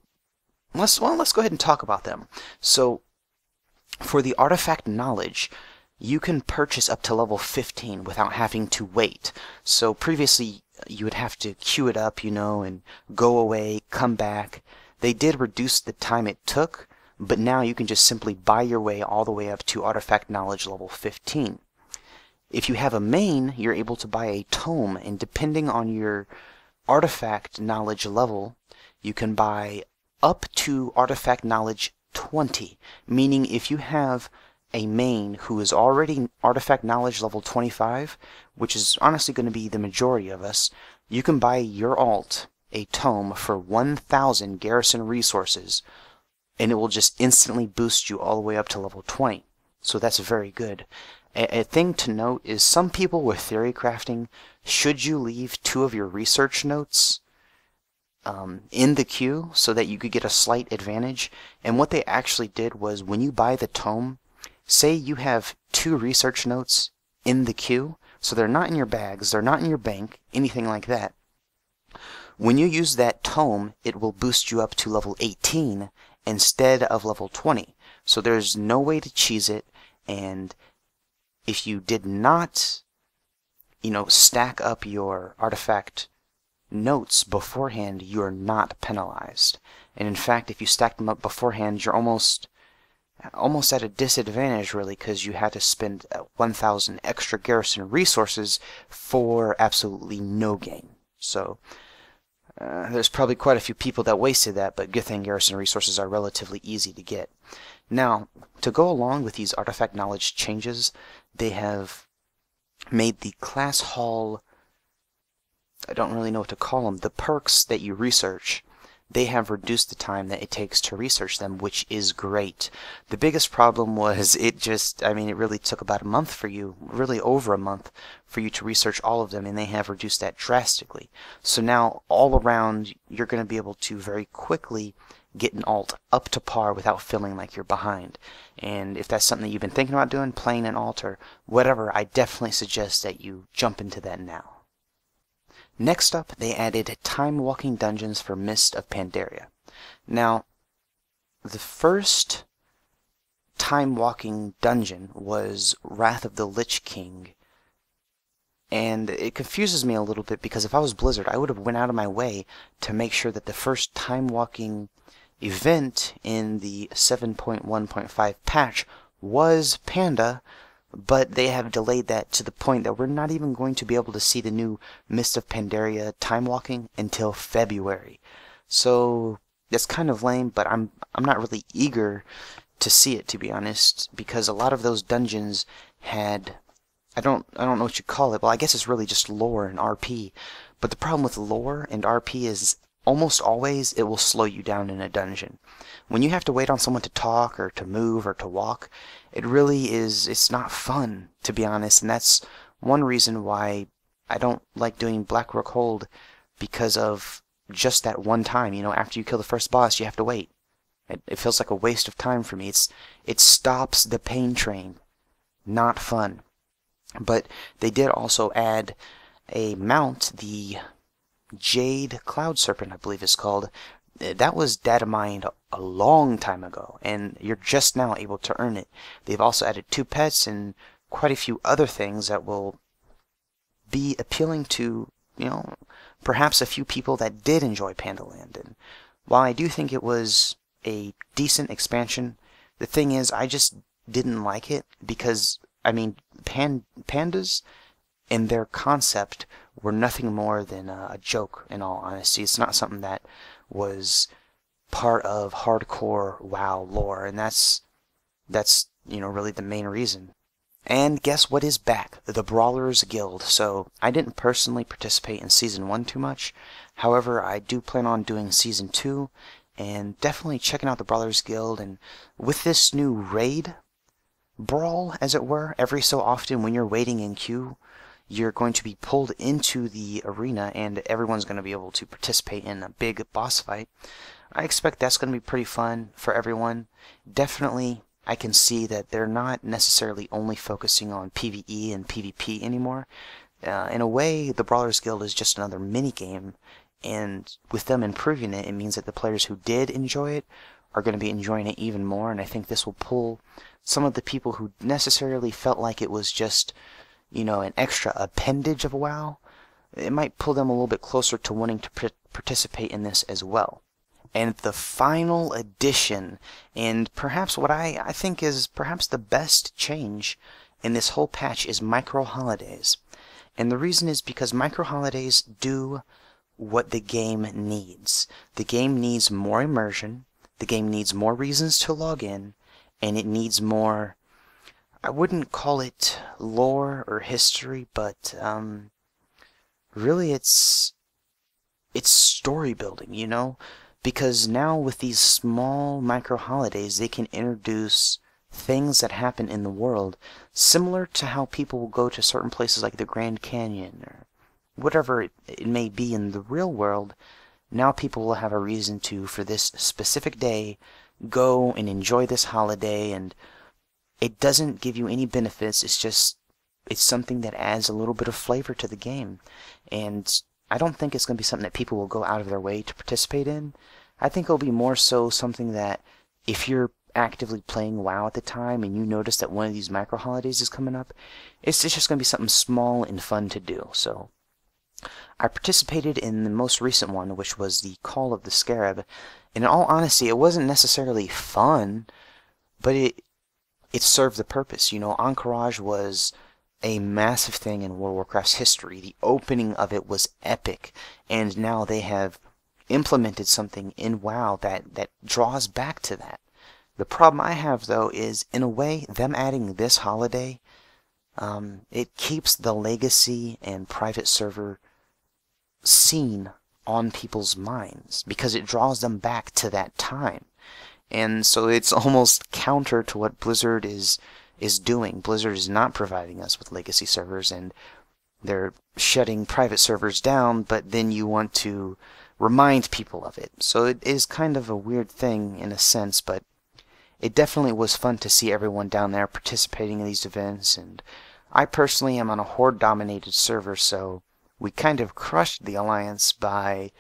let's go ahead and talk about them. So, for the artifact knowledge, you can purchase up to level 15 without having to wait. So previously, you would have to queue it up, you know, and go away, come back. They did reduce the time it took, but now you can just simply buy your way all the way up to artifact knowledge level 15. If you have a main, you're able to buy a tome, and depending on your artifact knowledge level, you can buy up to artifact knowledge 20, meaning if you have a main who is already artifact knowledge level 25, which is honestly going to be the majority of us, you can buy your alt a tome for 1,000 garrison resources, and it will just instantly boost you all the way up to level 20. So that's very good. A thing to note is some people with theory crafting, should you leave 2 of your research notes in the queue so that you could get a slight advantage? And what they actually did was, when you buy the tome, say you have 2 research notes in the queue, so they're not in your bags, they're not in your bank, anything like that. When you use that tome, it will boost you up to level 18 instead of level 20. So there's no way to cheese it, and if you did not, you know, stack up your artifact notes beforehand, you're not penalized. And in fact, if you stack them up beforehand, you're almost at a disadvantage, really, because you had to spend 1,000 extra garrison resources for absolutely no gain. So there's probably quite a few people that wasted that, but good thing garrison resources are relatively easy to get. Now, to go along with these artifact knowledge changes, they have made the class hall, I don't really know what to call them, the perks that you research, they have reduced the time that it takes to research them, which is great. The biggest problem was it really took about a month for you, really over a month, for you to research all of them, and they have reduced that drastically. So now, all around, you're going to be able to very quickly get an alt up to par without feeling like you're behind. And if that's something that you've been thinking about doing, playing an alt or whatever, I definitely suggest that you jump into that now. Next up, they added Timewalking dungeons for Mist of Pandaria. Now, the first Timewalking dungeon was Wrath of the Lich King, And it confuses me a little bit because if I was Blizzard, I would have went out of my way to make sure that the first time-walking event in the 7.1.5 patch was Panda, but they have delayed that to the point that we're not even going to be able to see the new Mist of Pandaria time-walking until February. So that's kind of lame, but I'm not really eager to see it, to be honest, because a lot of those dungeons had, I don't know what you call it. Well, I guess it's really just lore and RP. But the problem with lore and RP is almost always it will slow you down in a dungeon. When you have to wait on someone to talk or to move or to walk, it really is, it's not fun, to be honest. And that's one reason why I don't like doing Blackrock Hold, because of just that one time. You know, after you kill the first boss, you have to wait. It feels like a waste of time for me. It stops the pain train. Not fun. But they did also add a mount, the Jade Cloud Serpent, I believe it's called. That was data mined a long time ago, and you're just now able to earn it. They've also added 2 pets and quite a few other things that will be appealing to, you know, perhaps a few people that did enjoy Pandaland. And while I do think it was a decent expansion, the thing is, I just didn't like it because, I mean, pandas and their concept were nothing more than a joke, in all honesty. It's not something that was part of hardcore WoW lore, and that's you know, really the main reason. And guess what is back? The Brawlers Guild. So I didn't personally participate in Season 1 too much. However, I do plan on doing Season 2, and definitely checking out the Brawlers Guild. And with this new raid brawl, as it were, every so often when you're waiting in queue, you're going to be pulled into the arena, and everyone's going to be able to participate in a big boss fight. I expect that's going to be pretty fun for everyone. Definitely, I can see that they're not necessarily only focusing on PvE and PvP anymore. In a way, the Brawlers Guild is just another mini-game, and with them improving it, it means that the players who did enjoy it are going to be enjoying it even more, and I think this will pull some of the people who necessarily felt like it was just, you know, an extra appendage of WoW. It might pull them a little bit closer to wanting to participate in this as well. And the final addition, and perhaps what I think is perhaps the best change in this whole patch, is micro holidays. And the reason is because micro holidays do what the game needs. The game needs more immersion, the game needs more reasons to log in, and it needs more, I wouldn't call it lore or history, but really it's story building, you know? Because now with these small micro holidays, they can introduce things that happen in the world, similar to how people will go to certain places like the Grand Canyon or whatever it may be in the real world. Now people will have a reason to, for this specific day, go and enjoy this holiday, and it doesn't give you any benefits. It's something that adds a little bit of flavor to the game, and I don't think it's going to be something that people will go out of their way to participate in. I think it'll be more so something that if you're actively playing WoW at the time and you notice that one of these micro holidays is coming up, it's just going to be something small and fun to do. So I participated in the most recent one, which was the Call of the Scarab. And in all honesty, it wasn't necessarily fun, but it served the purpose. You know, Encourage was a massive thing in World of Warcraft's history. The opening of it was epic, and now they have implemented something in WoW that draws back to that. The problem I have, though, is, in a way, them adding this holiday, it keeps the legacy and private server scene on people's minds, because it draws them back to that time. And so it's almost counter to what Blizzard is doing. Blizzard is not providing us with legacy servers, and they're shutting private servers down, but then you want to remind people of it. So it is kind of a weird thing in a sense, but it definitely was fun to see everyone down there participating in these events. And I personally am on a Horde-dominated server, so we kind of crushed the Alliance by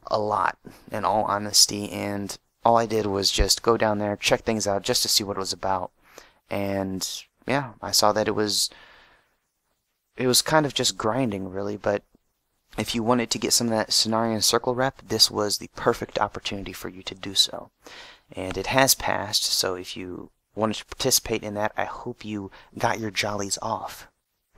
a lot, in all honesty, and all I did was just go down there, check things out just to see what it was about. And yeah, I saw that it was it was kind of just grinding, really, but if you wanted to get some of that Cenarian Circle rep, this was the perfect opportunity for you to do so. And it has passed, so if you wanted to participate in that, I hope you got your jollies off.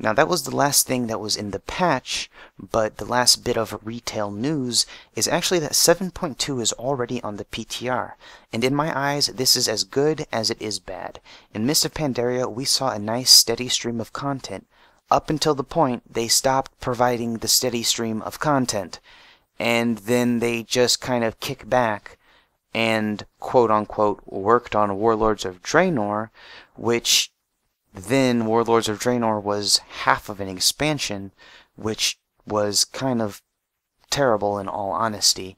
Now, that was the last thing that was in the patch, but the last bit of retail news is actually that 7.2 is already on the PTR, and in my eyes, this is as good as it is bad. In Mist of Pandaria, we saw a nice steady stream of content, up until the point they stopped providing the steady stream of content, and then they just kind of kick back and quote-unquote worked on Warlords of Draenor, which then Warlords of Draenor was half of an expansion, which was kind of terrible in all honesty,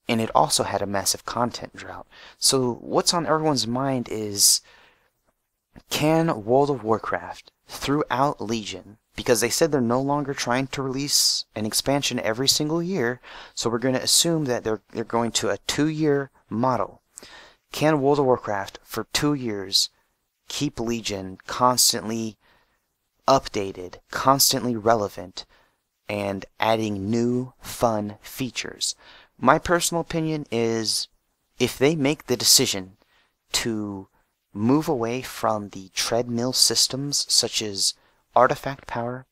and it also had a massive content drought. So what's on everyone's mind is, can World of Warcraft, throughout Legion, because they said they're no longer trying to release an expansion every single year, so we're going to assume that they're going to a 2-year model. Can World of Warcraft, for 2 years, keep Legion constantly updated, constantly relevant, and adding new, fun features? My personal opinion is, if they make the decision to move away from the treadmill systems such as artifact power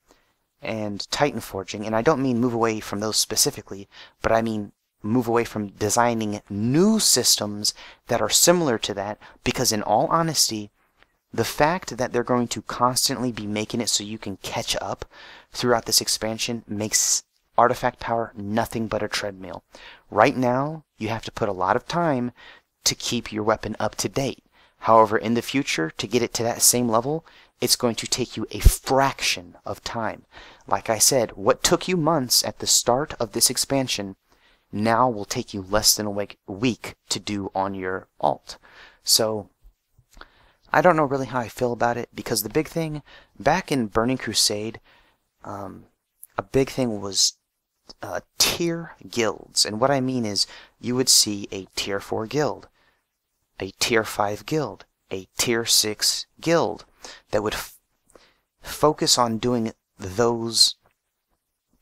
and titan forging, and I don't mean move away from those specifically, but I mean move away from designing new systems that are similar to that, because in all honesty, the fact that they're going to constantly be making it so you can catch up throughout this expansion makes artifact power nothing but a treadmill. Right now, you have to put a lot of time to keep your weapon up to date. However, in the future, to get it to that same level, it's going to take you a fraction of time. Like I said, what took you months at the start of this expansion now will take you less than a week to do on your alt. So, I don't know really how I feel about it, because the big thing, back in Burning Crusade, a big thing was tier guilds. And what I mean is, you would see a tier 4 guild, a tier 5 guild, a tier 6 guild that would focus on doing those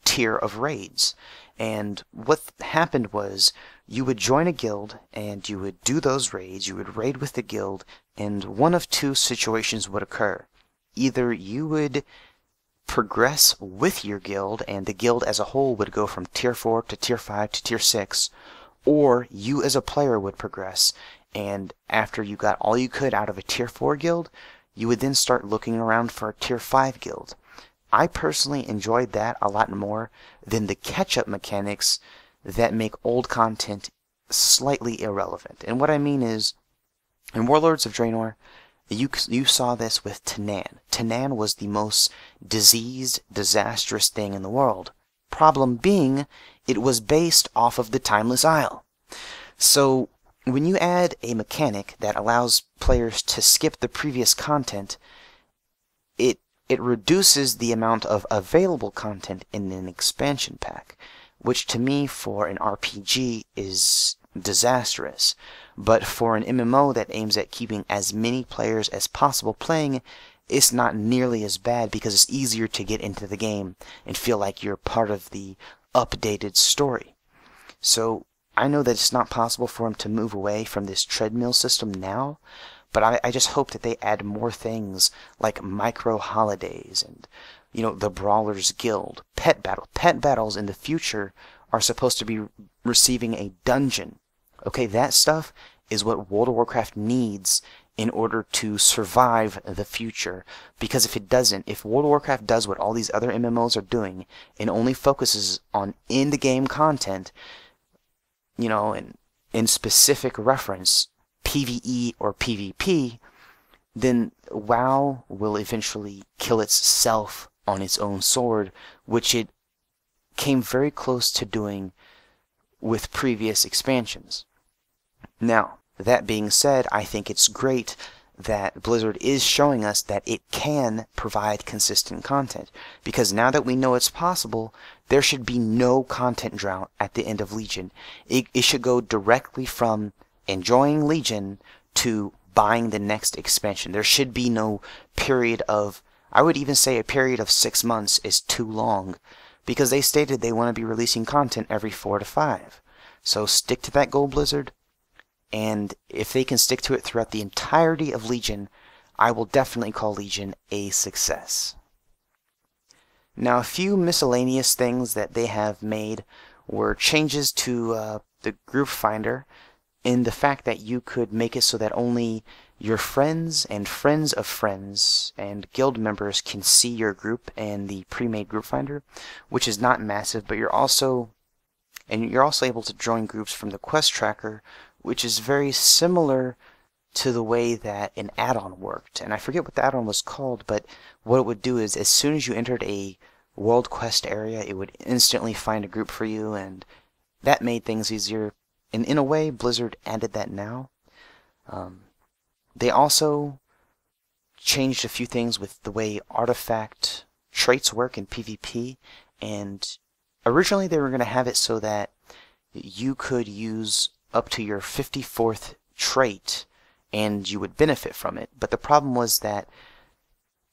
tier of raids. And what happened was, you would join a guild and you would do those raids, you would raid with the guild, and one of two situations would occur. Either you would progress with your guild and the guild as a whole would go from tier 4 to tier 5 to tier 6, or you as a player would progress, and after you got all you could out of a tier 4 guild, you would then start looking around for a tier 5 guild. I personally enjoyed that a lot more than the catch-up mechanics that make old content slightly irrelevant. And what I mean is, in Warlords of Draenor, you saw this with Tanaan. Tanaan was the most diseased, disastrous thing in the world. Problem being, it was based off of the Timeless Isle. So, when you add a mechanic that allows players to skip the previous content, it reduces the amount of available content in an expansion pack, which to me, for an RPG, is disastrous. But for an MMO that aims at keeping as many players as possible playing, it's not nearly as bad, because it's easier to get into the game and feel like you're part of the updated story. So, I know that it's not possible for them to move away from this treadmill system now, but I just hope that they add more things like micro holidays and, you know, the Brawler's Guild, pet battle. Pet battles in the future are supposed to be receiving a dungeon. Okay, that stuff is what World of Warcraft needs in order to survive the future. Because if it doesn't, if World of Warcraft does what all these other MMOs are doing and only focuses on in-the-game content, you know, and in specific reference, PvE or PvP, then WoW will eventually kill itself on its own sword, which it came very close to doing with previous expansions. Now, that being said, I think it's great that Blizzard is showing us that it can provide consistent content, because now that we know it's possible, there should be no content drought at the end of Legion. It should go directly from enjoying Legion to buying the next expansion. There should be no period of I would even say a period of 6 months is too long, because they stated they want to be releasing content every 4 to 5. So stick to that goal, Blizzard, and if they can stick to it throughout the entirety of Legion, I will definitely call Legion a success. Now, a few miscellaneous things that they have made were changes to the group finder, in the fact that you could make it so that only your friends and friends of friends and guild members can see your group and the pre-made group finder, which is not massive, but you're also able to join groups from the quest tracker, which is very similar to the way that an add-on worked. And I forget what the add-on was called, but what it would do is as soon as you entered a world quest area, it would instantly find a group for you, and that made things easier. And in a way, Blizzard added that now. They also changed a few things with the way artifact traits work in PvP, and originally they were going to have it so that you could use up to your 54th trait and you would benefit from it. But the problem was that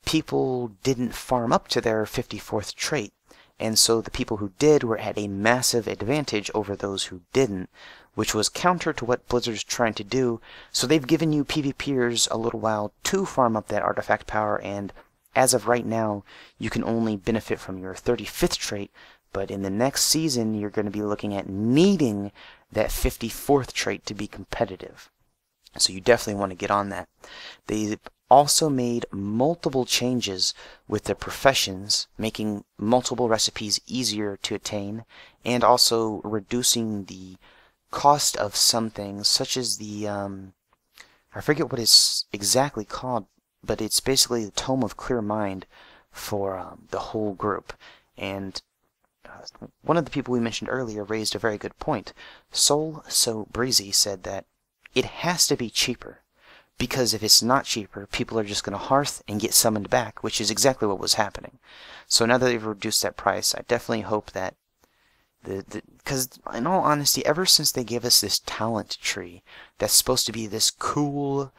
people didn't farm up to their 54th trait, and so the people who did were at a massive advantage over those who didn't, which was counter to what Blizzard's trying to do. So they've given you PvPers a little while to farm up that artifact power, and as of right now, you can only benefit from your 35th trait, but in the next season, you're going to be looking at needing that 54th trait to be competitive. So you definitely want to get on that. They also made multiple changes with the professions, making multiple recipes easier to attain, and also reducing the cost of some things, such as the, I forget what it's exactly called, but it's basically the Tome of Clear Mind for the whole group. And one of the people we mentioned earlier raised a very good point. SoulSoBreezy said that it has to be cheaper, because if it's not cheaper, people are just going to hearth and get summoned back, which is exactly what was happening. So now that they've reduced that price, I definitely hope that because in all honesty, ever since they gave us this talent tree that's supposed to be this cool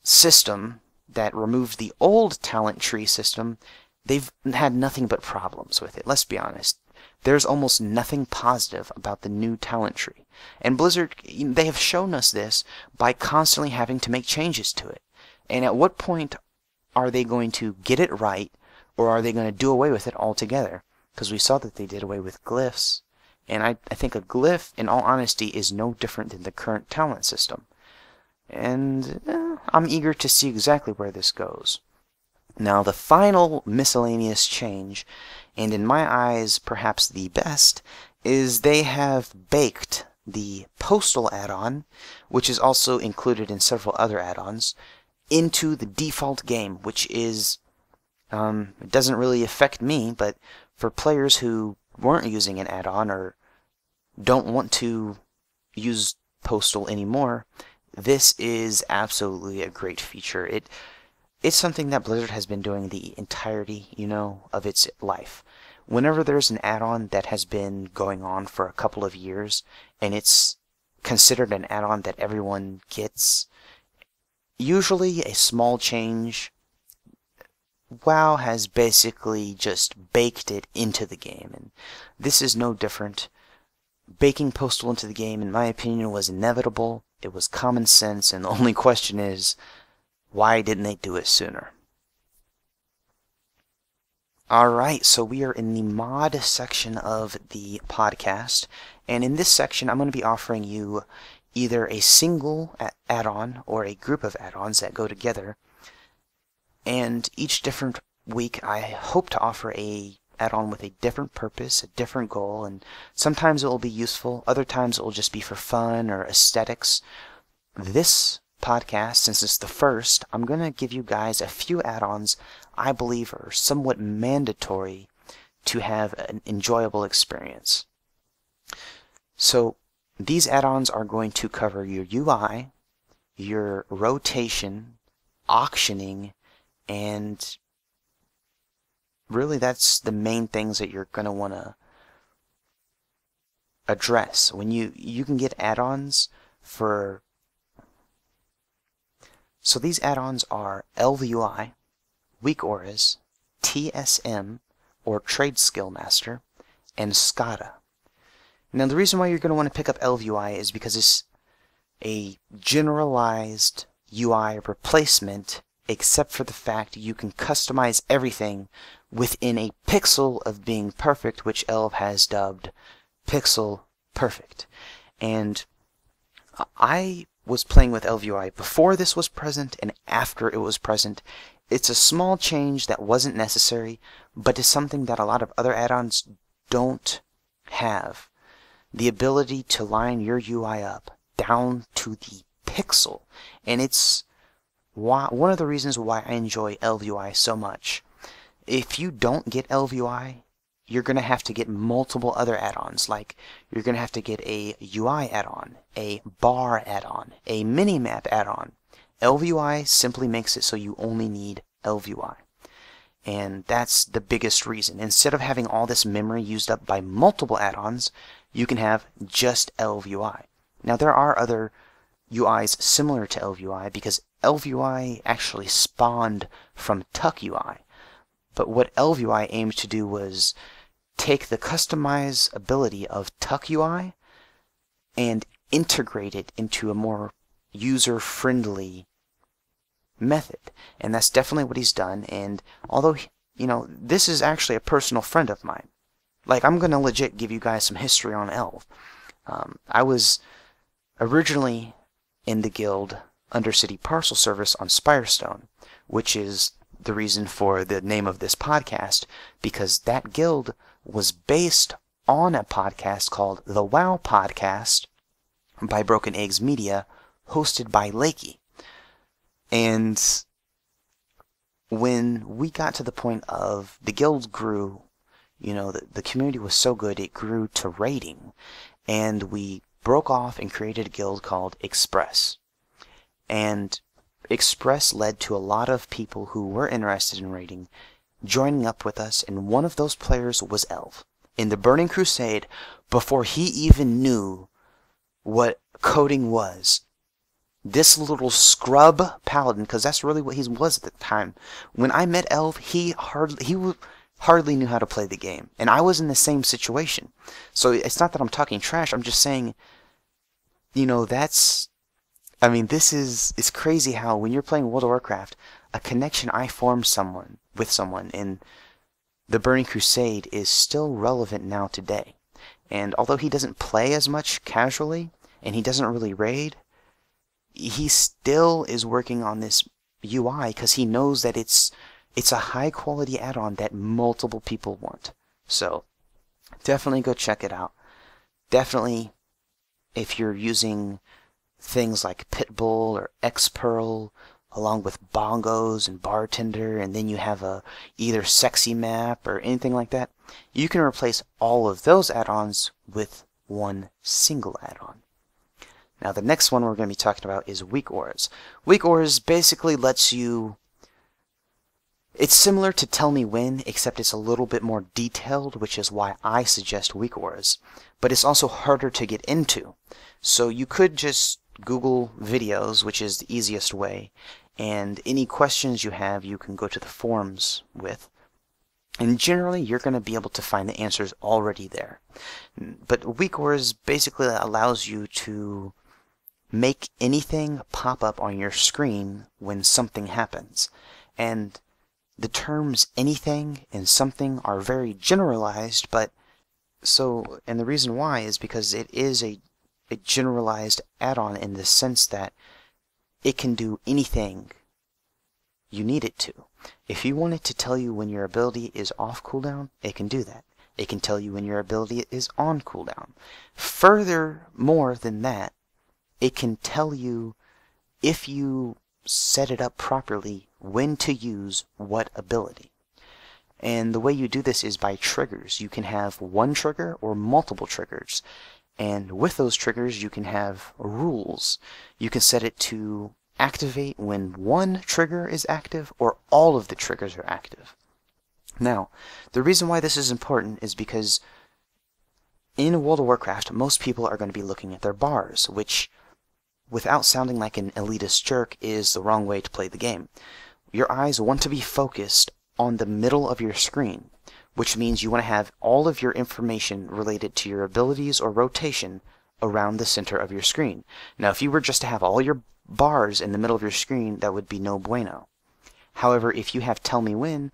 system that removed the old talent tree system, they've had nothing but problems with it. Let's be honest. There's almost nothing positive about the new talent tree. And Blizzard, they have shown us this by constantly having to make changes to it. And at what point are they going to get it right, or are they going to do away with it altogether? Because we saw that they did away with glyphs, and I think a glyph, in all honesty, is no different than the current talent system. And I'm eager to see exactly where this goes. Now, the final miscellaneous change, and in my eyes perhaps the best, is they have baked the postal add-on, which is also included in several other add-ons, into the default game, which is, it doesn't really affect me, but for players who weren't using an add-on or don't want to use postal anymore, this is absolutely a great feature. It's something that Blizzard has been doing the entirety, of its life. Whenever there's an add-on that has been going on for a couple of years, and it's considered an add-on that everyone gets, usually a small change, WoW has basically just baked it into the game, and this is no different. Baking postal into the game, in my opinion, was inevitable. It was common sense, and the only question is, why didn't they do it sooner? Alright, so we are in the mod section of the podcast, and in this section I'm going to be offering you either a single add-on or a group of add-ons that go together, and each different week I hope to offer a add-on with a different purpose, a different goal, and sometimes it will be useful, other times it will just be for fun or aesthetics. This podcast, since it's the first, I'm going to give you guys a few add-ons I believe are somewhat mandatory to have an enjoyable experience. So these add-ons are going to cover your UI, your rotation, auctioning, and really that's the main things that you're going to want to address. When you can get add-ons for, so these add-ons are LVUI, Weak Auras, TSM, or Trade Skill Master, and SCADA. Now the reason why you're going to want to pick up ElvUI is because it's a generalized UI replacement, except for the fact you can customize everything within a pixel of being perfect, which Elv has dubbed Pixel Perfect. And I was playing with ElvUI before this was present and after it was present. It's a small change that wasn't necessary, but is something that a lot of other add-ons don't have. The ability to line your UI up down to the pixel. And it's one of the reasons why I enjoy ElvUI so much. If you don't get ElvUI, you're going to have to get multiple other add-ons. Like, you're going to have to get a UI add-on, a bar add-on, a minimap add-on. ElvUI simply makes it so you only need ElvUI. And that's the biggest reason. Instead of having all this memory used up by multiple add-ons, you can have just ElvUI. Now, there are other UIs similar to ElvUI because ElvUI actually spawned from TuckUI. But what ElvUI aimed to do was take the customizability of TuckUI and integrate it into a more user-friendly method. And that's definitely what he's done. And although, you know, this is actually a personal friend of mine. Like, I'm going to legit give you guys some history on Elv. I was originally in the guild Undercity Parcel service on Spirestone, which is the reason for the name of this podcast, because that guild was based on a podcast called The WoW Podcast by Broken Eggs Media, hosted by Lakey. And when we got to the point of the guild grew, you know, the community was so good it grew to raiding, and we broke off and created a guild called Express. And Express led to a lot of people who were interested in raiding joining up with us, and one of those players was Elv. In the Burning Crusade, before he even knew what coding was, this little scrub paladin, because that's really what he was at the time, when I met Elv, he hardly knew how to play the game, and I was in the same situation. So it's not that I'm talking trash, I'm just saying, you know, it's crazy how when you're playing World of Warcraft, a connection I formed with someone in the Burning Crusade is still relevant now today. And although he doesn't play as much casually, and he doesn't really raid, he still is working on this UI because he knows that it's a high quality add-on that multiple people want. So definitely go check it out. Definitely, if you're using things like Pitbull or Xpearl, along with bongos and bartender, and then you have a either sexy map or anything like that, you can replace all of those add-ons with one single add-on. Now the next one we're going to be talking about is Weak Auras. Weak Auras basically lets you... It's similar to Tell Me When, except it's a little bit more detailed, which is why I suggest Weak Auras. But it's also harder to get into. So you could just Google videos, which is the easiest way, and any questions you have you can go to the forums with. And generally you're going to be able to find the answers already there. But Weak Auras basically allows you to make anything pop up on your screen when something happens. And the terms anything and something are very generalized, and the reason why is because it is a generalized add-on in the sense that it can do anything you need it to. If you want it to tell you when your ability is off cooldown, it can do that. It can tell you when your ability is on cooldown. Furthermore than that, it can tell you, if you set it up properly, when to use what ability. And the way you do this is by triggers. You can have one trigger or multiple triggers. And with those triggers, you can have rules. You can set it to activate when one trigger is active or all of the triggers are active. Now, the reason why this is important is because in World of Warcraft, most people are going to be looking at their bars, which, without sounding like an elitist jerk, is the wrong way to play the game. your eyes want to be focused on the middle of your screen, which means you want to have all of your information related to your abilities or rotation around the center of your screen. Now, if you were just to have all your bars in the middle of your screen, that would be no bueno. However, if you have Tell Me When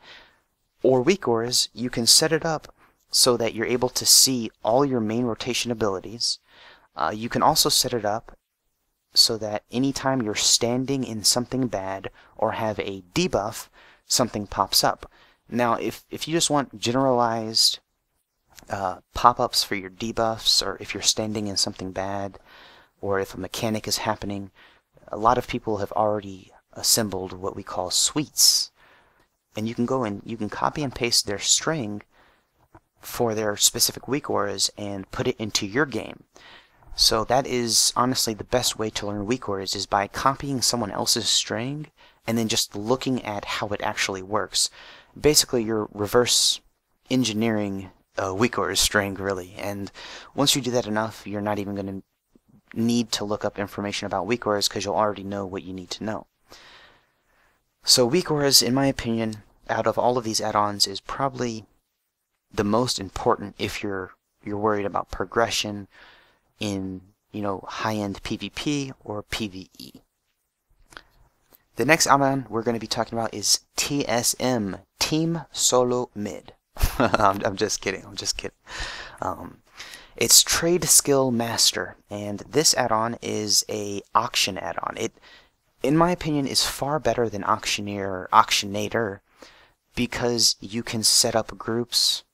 or Weak Auras, you can set it up so that you're able to see all your main rotation abilities. You can also set it up so that anytime you're standing in something bad or have a debuff, something pops up. Now, if you just want generalized pop-ups for your debuffs, or if you're standing in something bad, or if a mechanic is happening, a lot of people have already assembled what we call suites. And you can go and you can copy and paste their string for their specific weak auras and put it into your game. So that is honestly the best way to learn weak auras, is by copying someone else's string and then just looking at how it actually works. Basically, you're reverse engineering a weak auras string, really. And once you do that enough, you're not even going to need to look up information about weak auras, because you'll already know what you need to know. So weak auras, in my opinion, out of all of these add-ons, is probably the most important if you're worried about progression in, high-end PvP or PvE. The next add-on we're going to be talking about is TSM, Team Solo Mid. I'm just kidding. It's Trade Skill Master, and this add-on is a auction add-on. It, in my opinion, is far better than Auctioneer or Auctionator, because you can set up groups.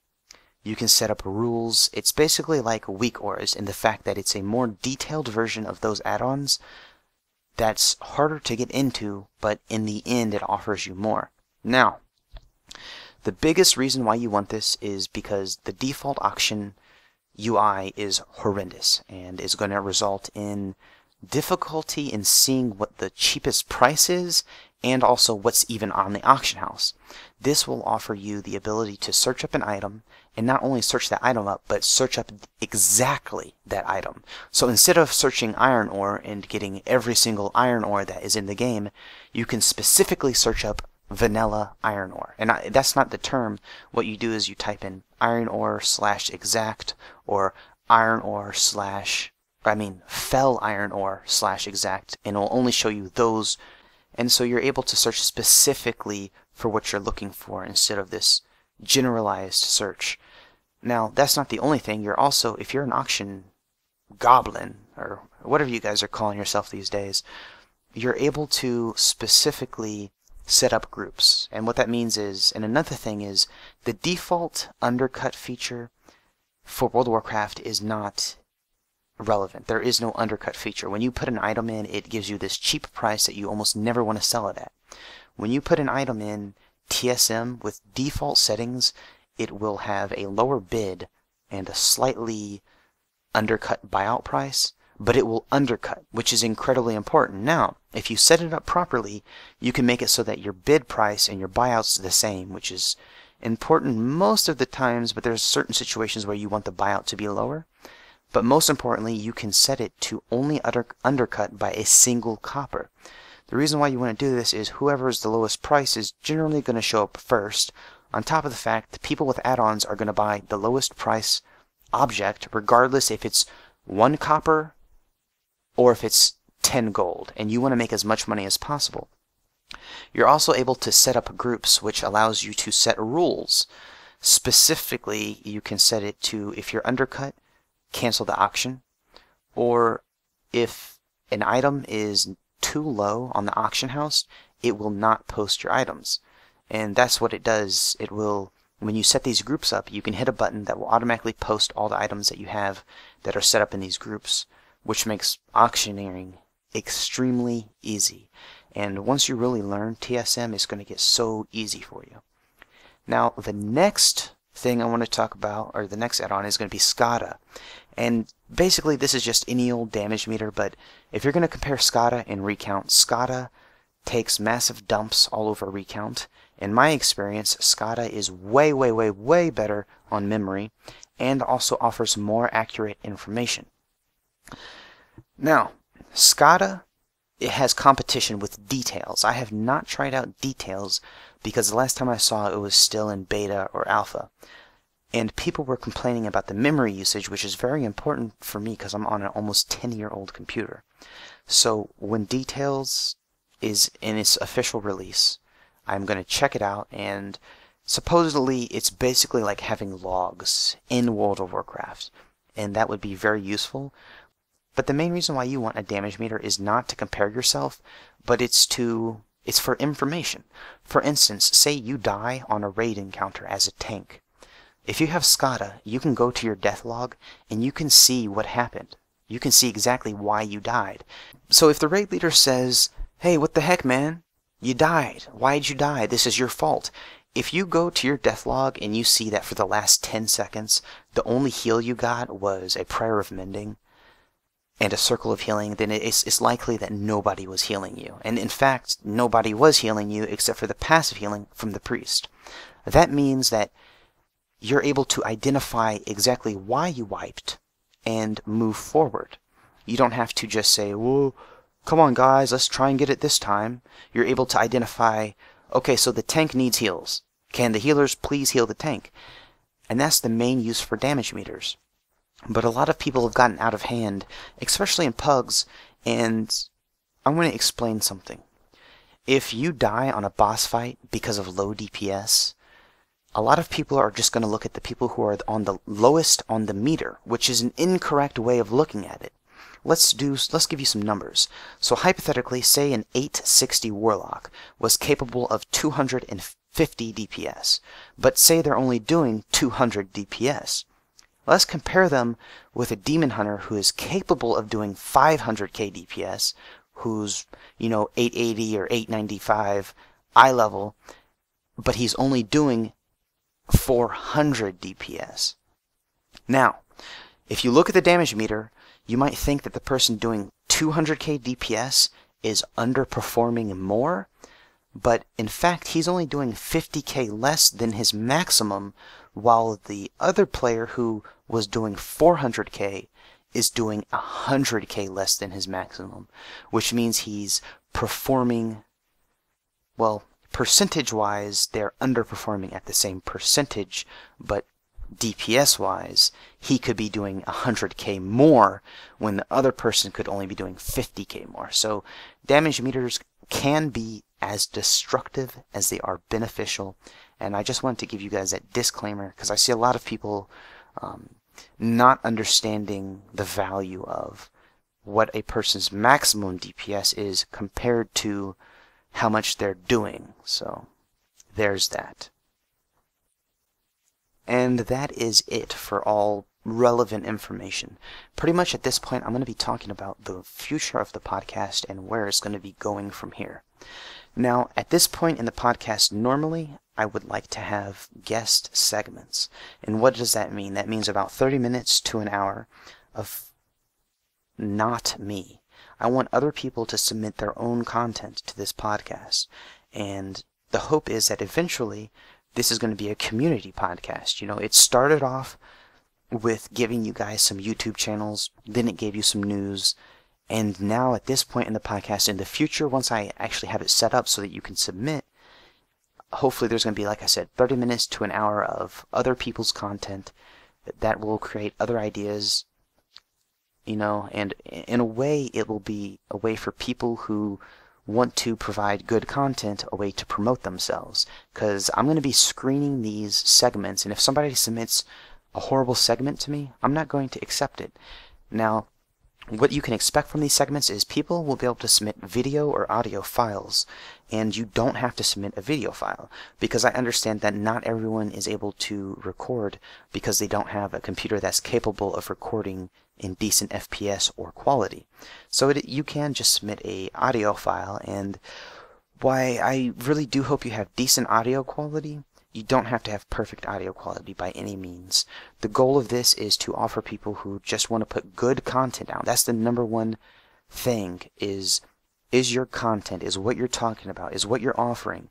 You can set up rules. It's basically like Weak Auras in the fact that it's a more detailed version of those add-ons that's harder to get into, but in the end it offers you more. Now, the biggest reason why you want this is because the default auction UI is horrendous and is going to result in difficulty in seeing what the cheapest price is and also what's even on the auction house. This will offer you the ability to search up an item, and not only search that item up, but search up exactly that item. So instead of searching iron ore and getting every single iron ore that is in the game, you can specifically search up vanilla iron ore. And that's not the term. What you do is you type in iron ore / exact, or iron ore / fell iron ore / exact, and it will only show you those. And so you're able to search specifically for what you're looking for instead of this generalized search. Now, that's not the only thing. You're also, if you're an auction goblin, or whatever you guys are calling yourself these days, you're able to specifically set up groups. And what that means is, and another thing is, the default undercut feature for World of Warcraft is not relevant. There is no undercut feature. When you put an item in, it gives you this cheap price that you almost never want to sell it at. When you put an item in TSM with default settings, it will have a lower bid and a slightly undercut buyout price, but it will undercut, which is incredibly important. Now, if you set it up properly, you can make it so that your bid price and your buyout's the same, which is important most of the times, but there's certain situations where you want the buyout to be lower. But most importantly, you can set it to only undercut by a single copper. The reason why you want to do this is whoever is the lowest price is generally going to show up first, on top of the fact that people with add-ons are going to buy the lowest price object, regardless if it's 1 copper or if it's 10 gold, and you want to make as much money as possible. You're also able to set up groups, which allows you to set rules. Specifically, you can set it to, if you're undercut, cancel the auction, or if an item is too low on the auction house, it will not post your items. And that's what it does. It will, when you set these groups up, you can hit a button that will automatically post all the items that you have that are set up in these groups, which makes auctioneering extremely easy. And once you really learn TSM, it's going to get so easy for you. Now, the next thing I want to talk about, or the next add-on, is going to be SCADA. And basically this is just any old damage meter, but if you're going to compare SCADA and Recount, SCADA takes massive dumps all over Recount. In my experience, SCADA is way better on memory, and also offers more accurate information. Now, SCADA it has competition with Details. I have not tried out Details because the last time I saw it was still in beta or alpha. And people were complaining about the memory usage, which is very important for me because I'm on an almost 10-year-old computer. So when Details is in its official release, I'm going to check it out, and supposedly it's basically like having logs in World of Warcraft, and that would be very useful. But the main reason why you want a damage meter is not to compare yourself, but it's for information. For instance, say you die on a raid encounter as a tank. If you have SCADA, you can go to your death log and you can see what happened. You can see exactly why you died. So if the raid leader says, "Hey, what the heck, man? You died. Why'd you die? This is your fault." If you go to your death log and you see that for the last 10 seconds, the only heal you got was a prayer of mending and a circle of healing, then it's likely that nobody was healing you. And in fact, nobody was healing you except for the passive healing from the priest. That means that you're able to identify exactly why you wiped and move forward. You don't have to just say, "Whoa, come on guys, let's try and get it this time." You're able to identify, okay, so the tank needs heals. Can the healers please heal the tank? And that's the main use for damage meters. But a lot of people have gotten out of hand, especially in pugs, and I'm going to explain something. If you die on a boss fight because of low DPS, a lot of people are just going to look at the people who are on the lowest on the meter, which is an incorrect way of looking at it. Let's give you some numbers. So hypothetically, say an 860 Warlock was capable of 250 DPS, but say they're only doing 200 DPS. Let's compare them with a Demon Hunter who is capable of doing 500k DPS, who's, 880 or 895 eye level, but he's only doing 400 DPS. Now, if you look at the damage meter, you might think that the person doing 200k DPS is underperforming more, but in fact he's only doing 50k less than his maximum, while the other player who was doing 400k is doing 100k less than his maximum, which means he's performing, well, percentage-wise, they're underperforming at the same percentage, but DPS-wise, he could be doing 100k more when the other person could only be doing 50k more. So damage meters can be as destructive as they are beneficial, and I just wanted to give you guys that disclaimer because I see a lot of people not understanding the value of what a person's maximum DPS is compared to how much they're doing. So there's that. And that is it for all relevant information. Pretty much at this point, I'm going to be talking about the future of the podcast and where it's going to be going from here. Now, at this point in the podcast, normally I would like to have guest segments. And what does that mean? That means about 30 minutes to an hour of not me. I want other people to submit their own content to this podcast. And the hope is that eventually this is going to be a community podcast. It started off with giving you guys some YouTube channels, then it gave you some news, and now at this point in the podcast, in the future, once I actually have it set up so that you can submit, hopefully there's going to be, like I said, 30 minutes to an hour of other people's content that will create other ideas, and in a way it will be a way for people who want to provide good content, a way to promote themselves, because I'm going to be screening these segments, and if somebody submits a horrible segment to me, I'm not going to accept it. Now, what you can expect from these segments is people will be able to submit video or audio files, and you don't have to submit a video file, because I understand that not everyone is able to record because they don't have a computer that's capable of recording in decent FPS or quality. So you can just submit a audio file, and why I really do hope you have decent audio quality. You don't have to have perfect audio quality by any means. The goal of this is to offer people who just want to put good content out. That's the number one thing, is your content, is what you're talking about, is what you're offering,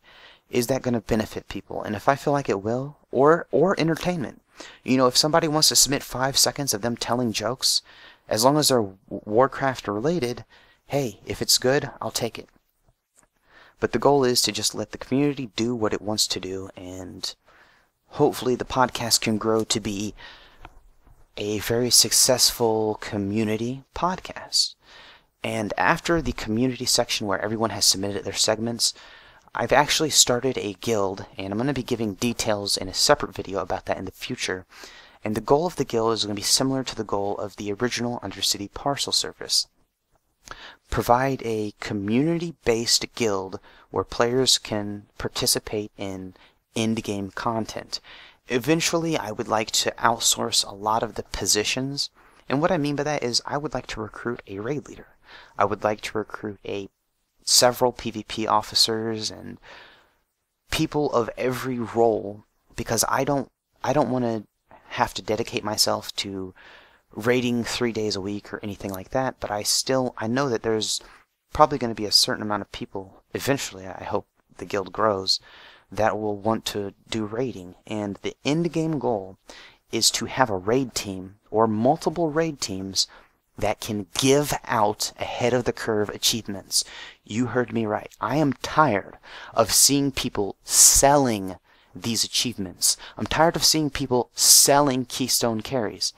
is that going to benefit people? And if I feel like it will, or entertainment. If somebody wants to submit 5 seconds of them telling jokes, as long as they're Warcraft related, hey, if it's good, I'll take it. But the goal is to just let the community do what it wants to do, and hopefully the podcast can grow to be a very successful community podcast. And after the community section where everyone has submitted their segments, I've actually started a guild, and I'm going to be giving details in a separate video about that in the future. And the goal of the guild is going to be similar to the goal of the original Undercity Parcel service. Provide a community-based guild where players can participate in end-game content. Eventually, I would like to outsource a lot of the positions, and what I mean by that is I would like to recruit a raid leader. I would like to recruit several PvP officers and people of every role, because I don't want to have to dedicate myself to raiding 3 days a week or anything like that, but I know that there's probably going to be a certain amount of people, eventually, I hope the guild grows, that will want to do raiding. And the end game goal is to have a raid team or multiple raid teams that can give out ahead of the curve achievements. You heard me right. I am tired of seeing people selling these achievements. I'm tired of seeing people selling keystone carries.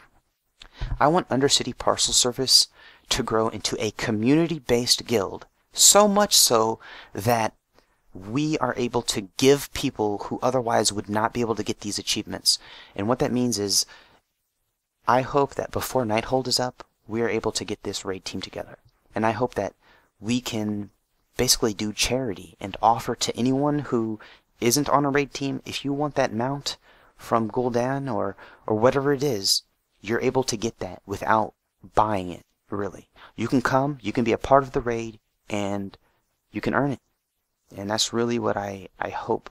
I want Undercity Parcel Service to grow into a community-based guild, so much so that we are able to give people who otherwise would not be able to get these achievements. And what that means is, I hope that before Nighthold is up, we are able to get this raid team together. And I hope that we can basically do charity and offer to anyone who isn't on a raid team, if you want that mount from Gul'dan or whatever it is, you're able to get that without buying it, really. You can come, you can be a part of the raid, and you can earn it. And that's really what I hope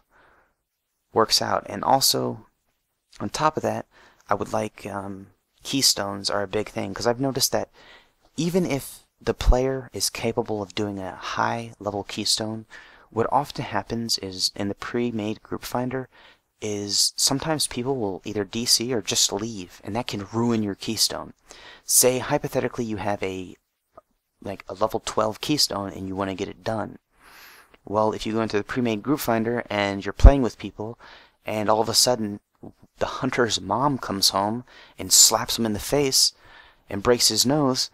works out. And also, on top of that, I would like keystones are a big thing, because I've noticed that even if the player is capable of doing a high level keystone, what often happens is in the pre-made group finder is sometimes people will either DC or just leave, and that can ruin your keystone. Say hypothetically you have a level 12 keystone and you want to get it done. Well, if you go into the pre-made group finder and you're playing with people, and all of a sudden the hunter's mom comes home and slaps him in the face and breaks his nose,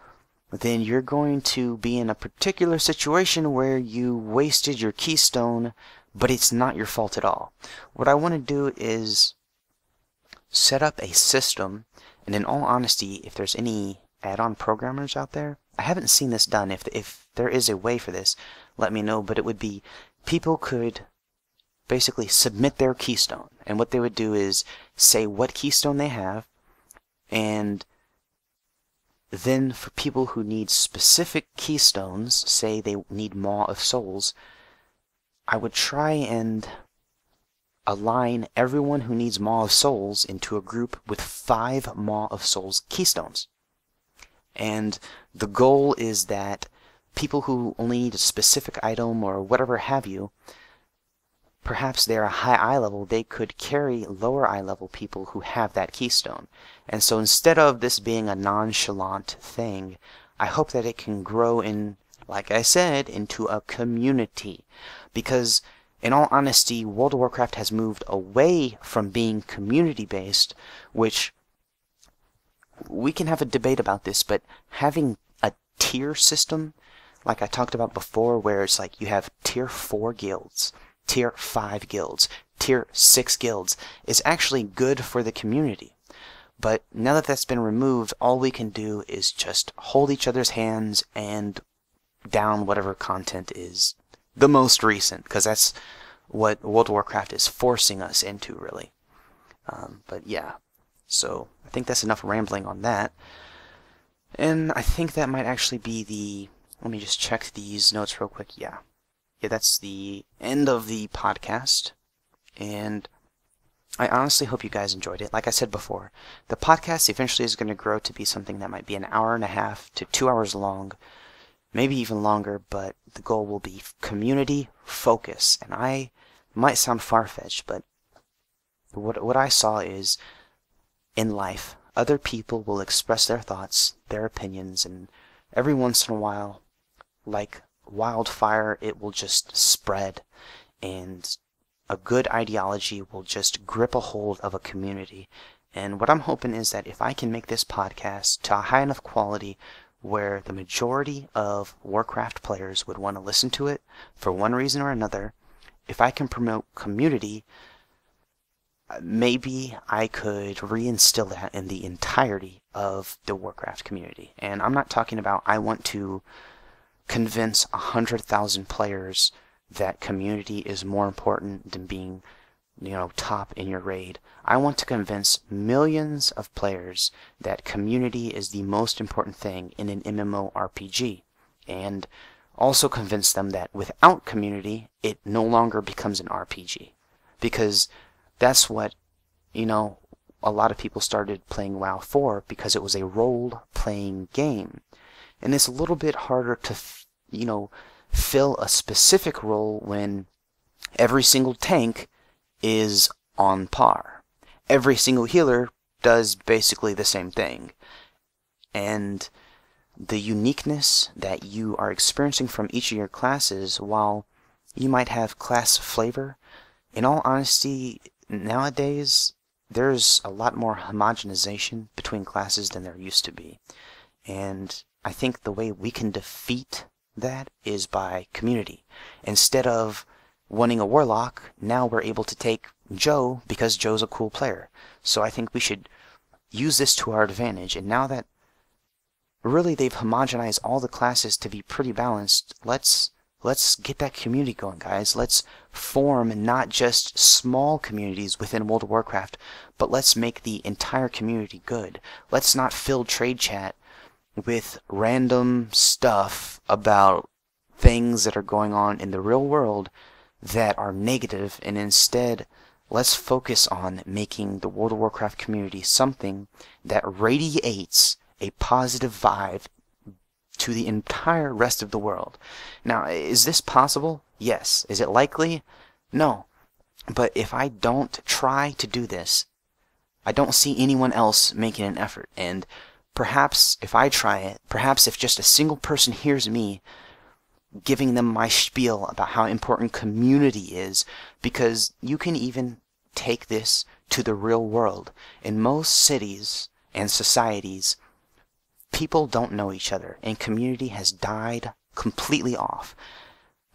then you're going to be in a particular situation where you wasted your keystone, but it's not your fault at all. What I want to do is set up a system, and in all honesty, if there's any add-on programmers out there, I haven't seen this done. If there is a way for this, let me know, but it would be people could basically submit their keystone, and what they would do is say what keystone they have, and then for people who need specific keystones, say they need Maw of Souls, I would try and align everyone who needs Maw of Souls into a group with 5 Maw of Souls keystones. And the goal is that people who only need a specific item or whatever have you, perhaps they're a high eye level, they could carry lower eye level people who have that keystone. And so instead of this being a nonchalant thing, I hope that it can grow in, like I said, into a community. Because in all honesty, World of Warcraft has moved away from being community-based, which we can have a debate about this, but having a tier system, like I talked about before, where it's like you have tier 4 guilds, tier 5 guilds, tier 6 guilds, is actually good for the community. But now that that's been removed, all we can do is just hold each other's hands and down whatever content is the most recent, because that's what World of Warcraft is forcing us into, really. But yeah, so I think that's enough rambling on that. And I think that might actually be the... Let me just check these notes real quick. Yeah, that's the end of the podcast. And I honestly hope you guys enjoyed it. Like I said before, the podcast eventually is going to grow to be something that might be an hour and a half to 2 hours long, maybe even longer, but the goal will be community focus. And I might sound far-fetched, but what I saw is, in life, other people will express their thoughts, their opinions, and every once in a while, like wildfire, it will just spread, and a good ideology will just grip a hold of a community. And what I'm hoping is that if I can make this podcast to a high enough quality where the majority of Warcraft players would want to listen to it for one reason or another, if I can promote community, maybe I could reinstill that in the entirety of the Warcraft community. And I'm not talking about I want to convince 100,000 players that community is more important than being, top in your raid. I want to convince millions of players that community is the most important thing in an MMORPG, and also convince them that without community, it no longer becomes an RPG. Because that's what, a lot of people started playing WoW for, because it was a role-playing game. And it's a little bit harder to, fill a specific role when every single tank is on par. Every single healer does basically the same thing. And the uniqueness that you are experiencing from each of your classes, while you might have class flavor, in all honesty, nowadays there's a lot more homogenization between classes than there used to be. And I think the way we can defeat that is by community. Instead of wanting a warlock, now we're able to take Joe because Joe's a cool player. So I think we should use this to our advantage. And now that really they've homogenized all the classes to be pretty balanced, let's get that community going, guys. Let's form not just small communities within World of Warcraft, but let's make the entire community good. Let's not fill trade chat with random stuff about things that are going on in the real world that are negative, and instead let's focus on making the World of Warcraft community something that radiates a positive vibe to the entire rest of the world. Now, is this possible? Yes. Is it likely? No. But if I don't try to do this, I don't see anyone else making an effort. And perhaps if I try it, perhaps if just a single person hears me giving them my spiel about how important community is, because you can even take this to the real world. In most cities and societies, people don't know each other, and community has died completely off.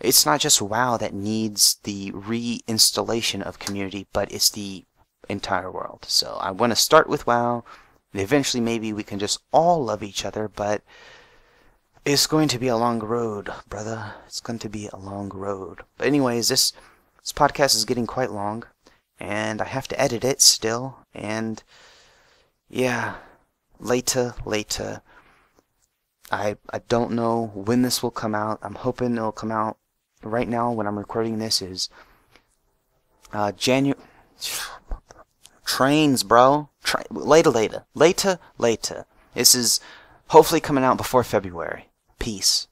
It's not just WoW that needs the reinstallation of community, but it's the entire world. So I want to start with WoW, and eventually maybe we can just all love each other, but it's going to be a long road, brother. It's going to be a long road. But anyways, this podcast is getting quite long, and I have to edit it still, and yeah, later. I don't know when this will come out. I'm hoping it'll come out right now when I'm recording this is January. Trains, bro. Later. This is hopefully coming out before February. Peace.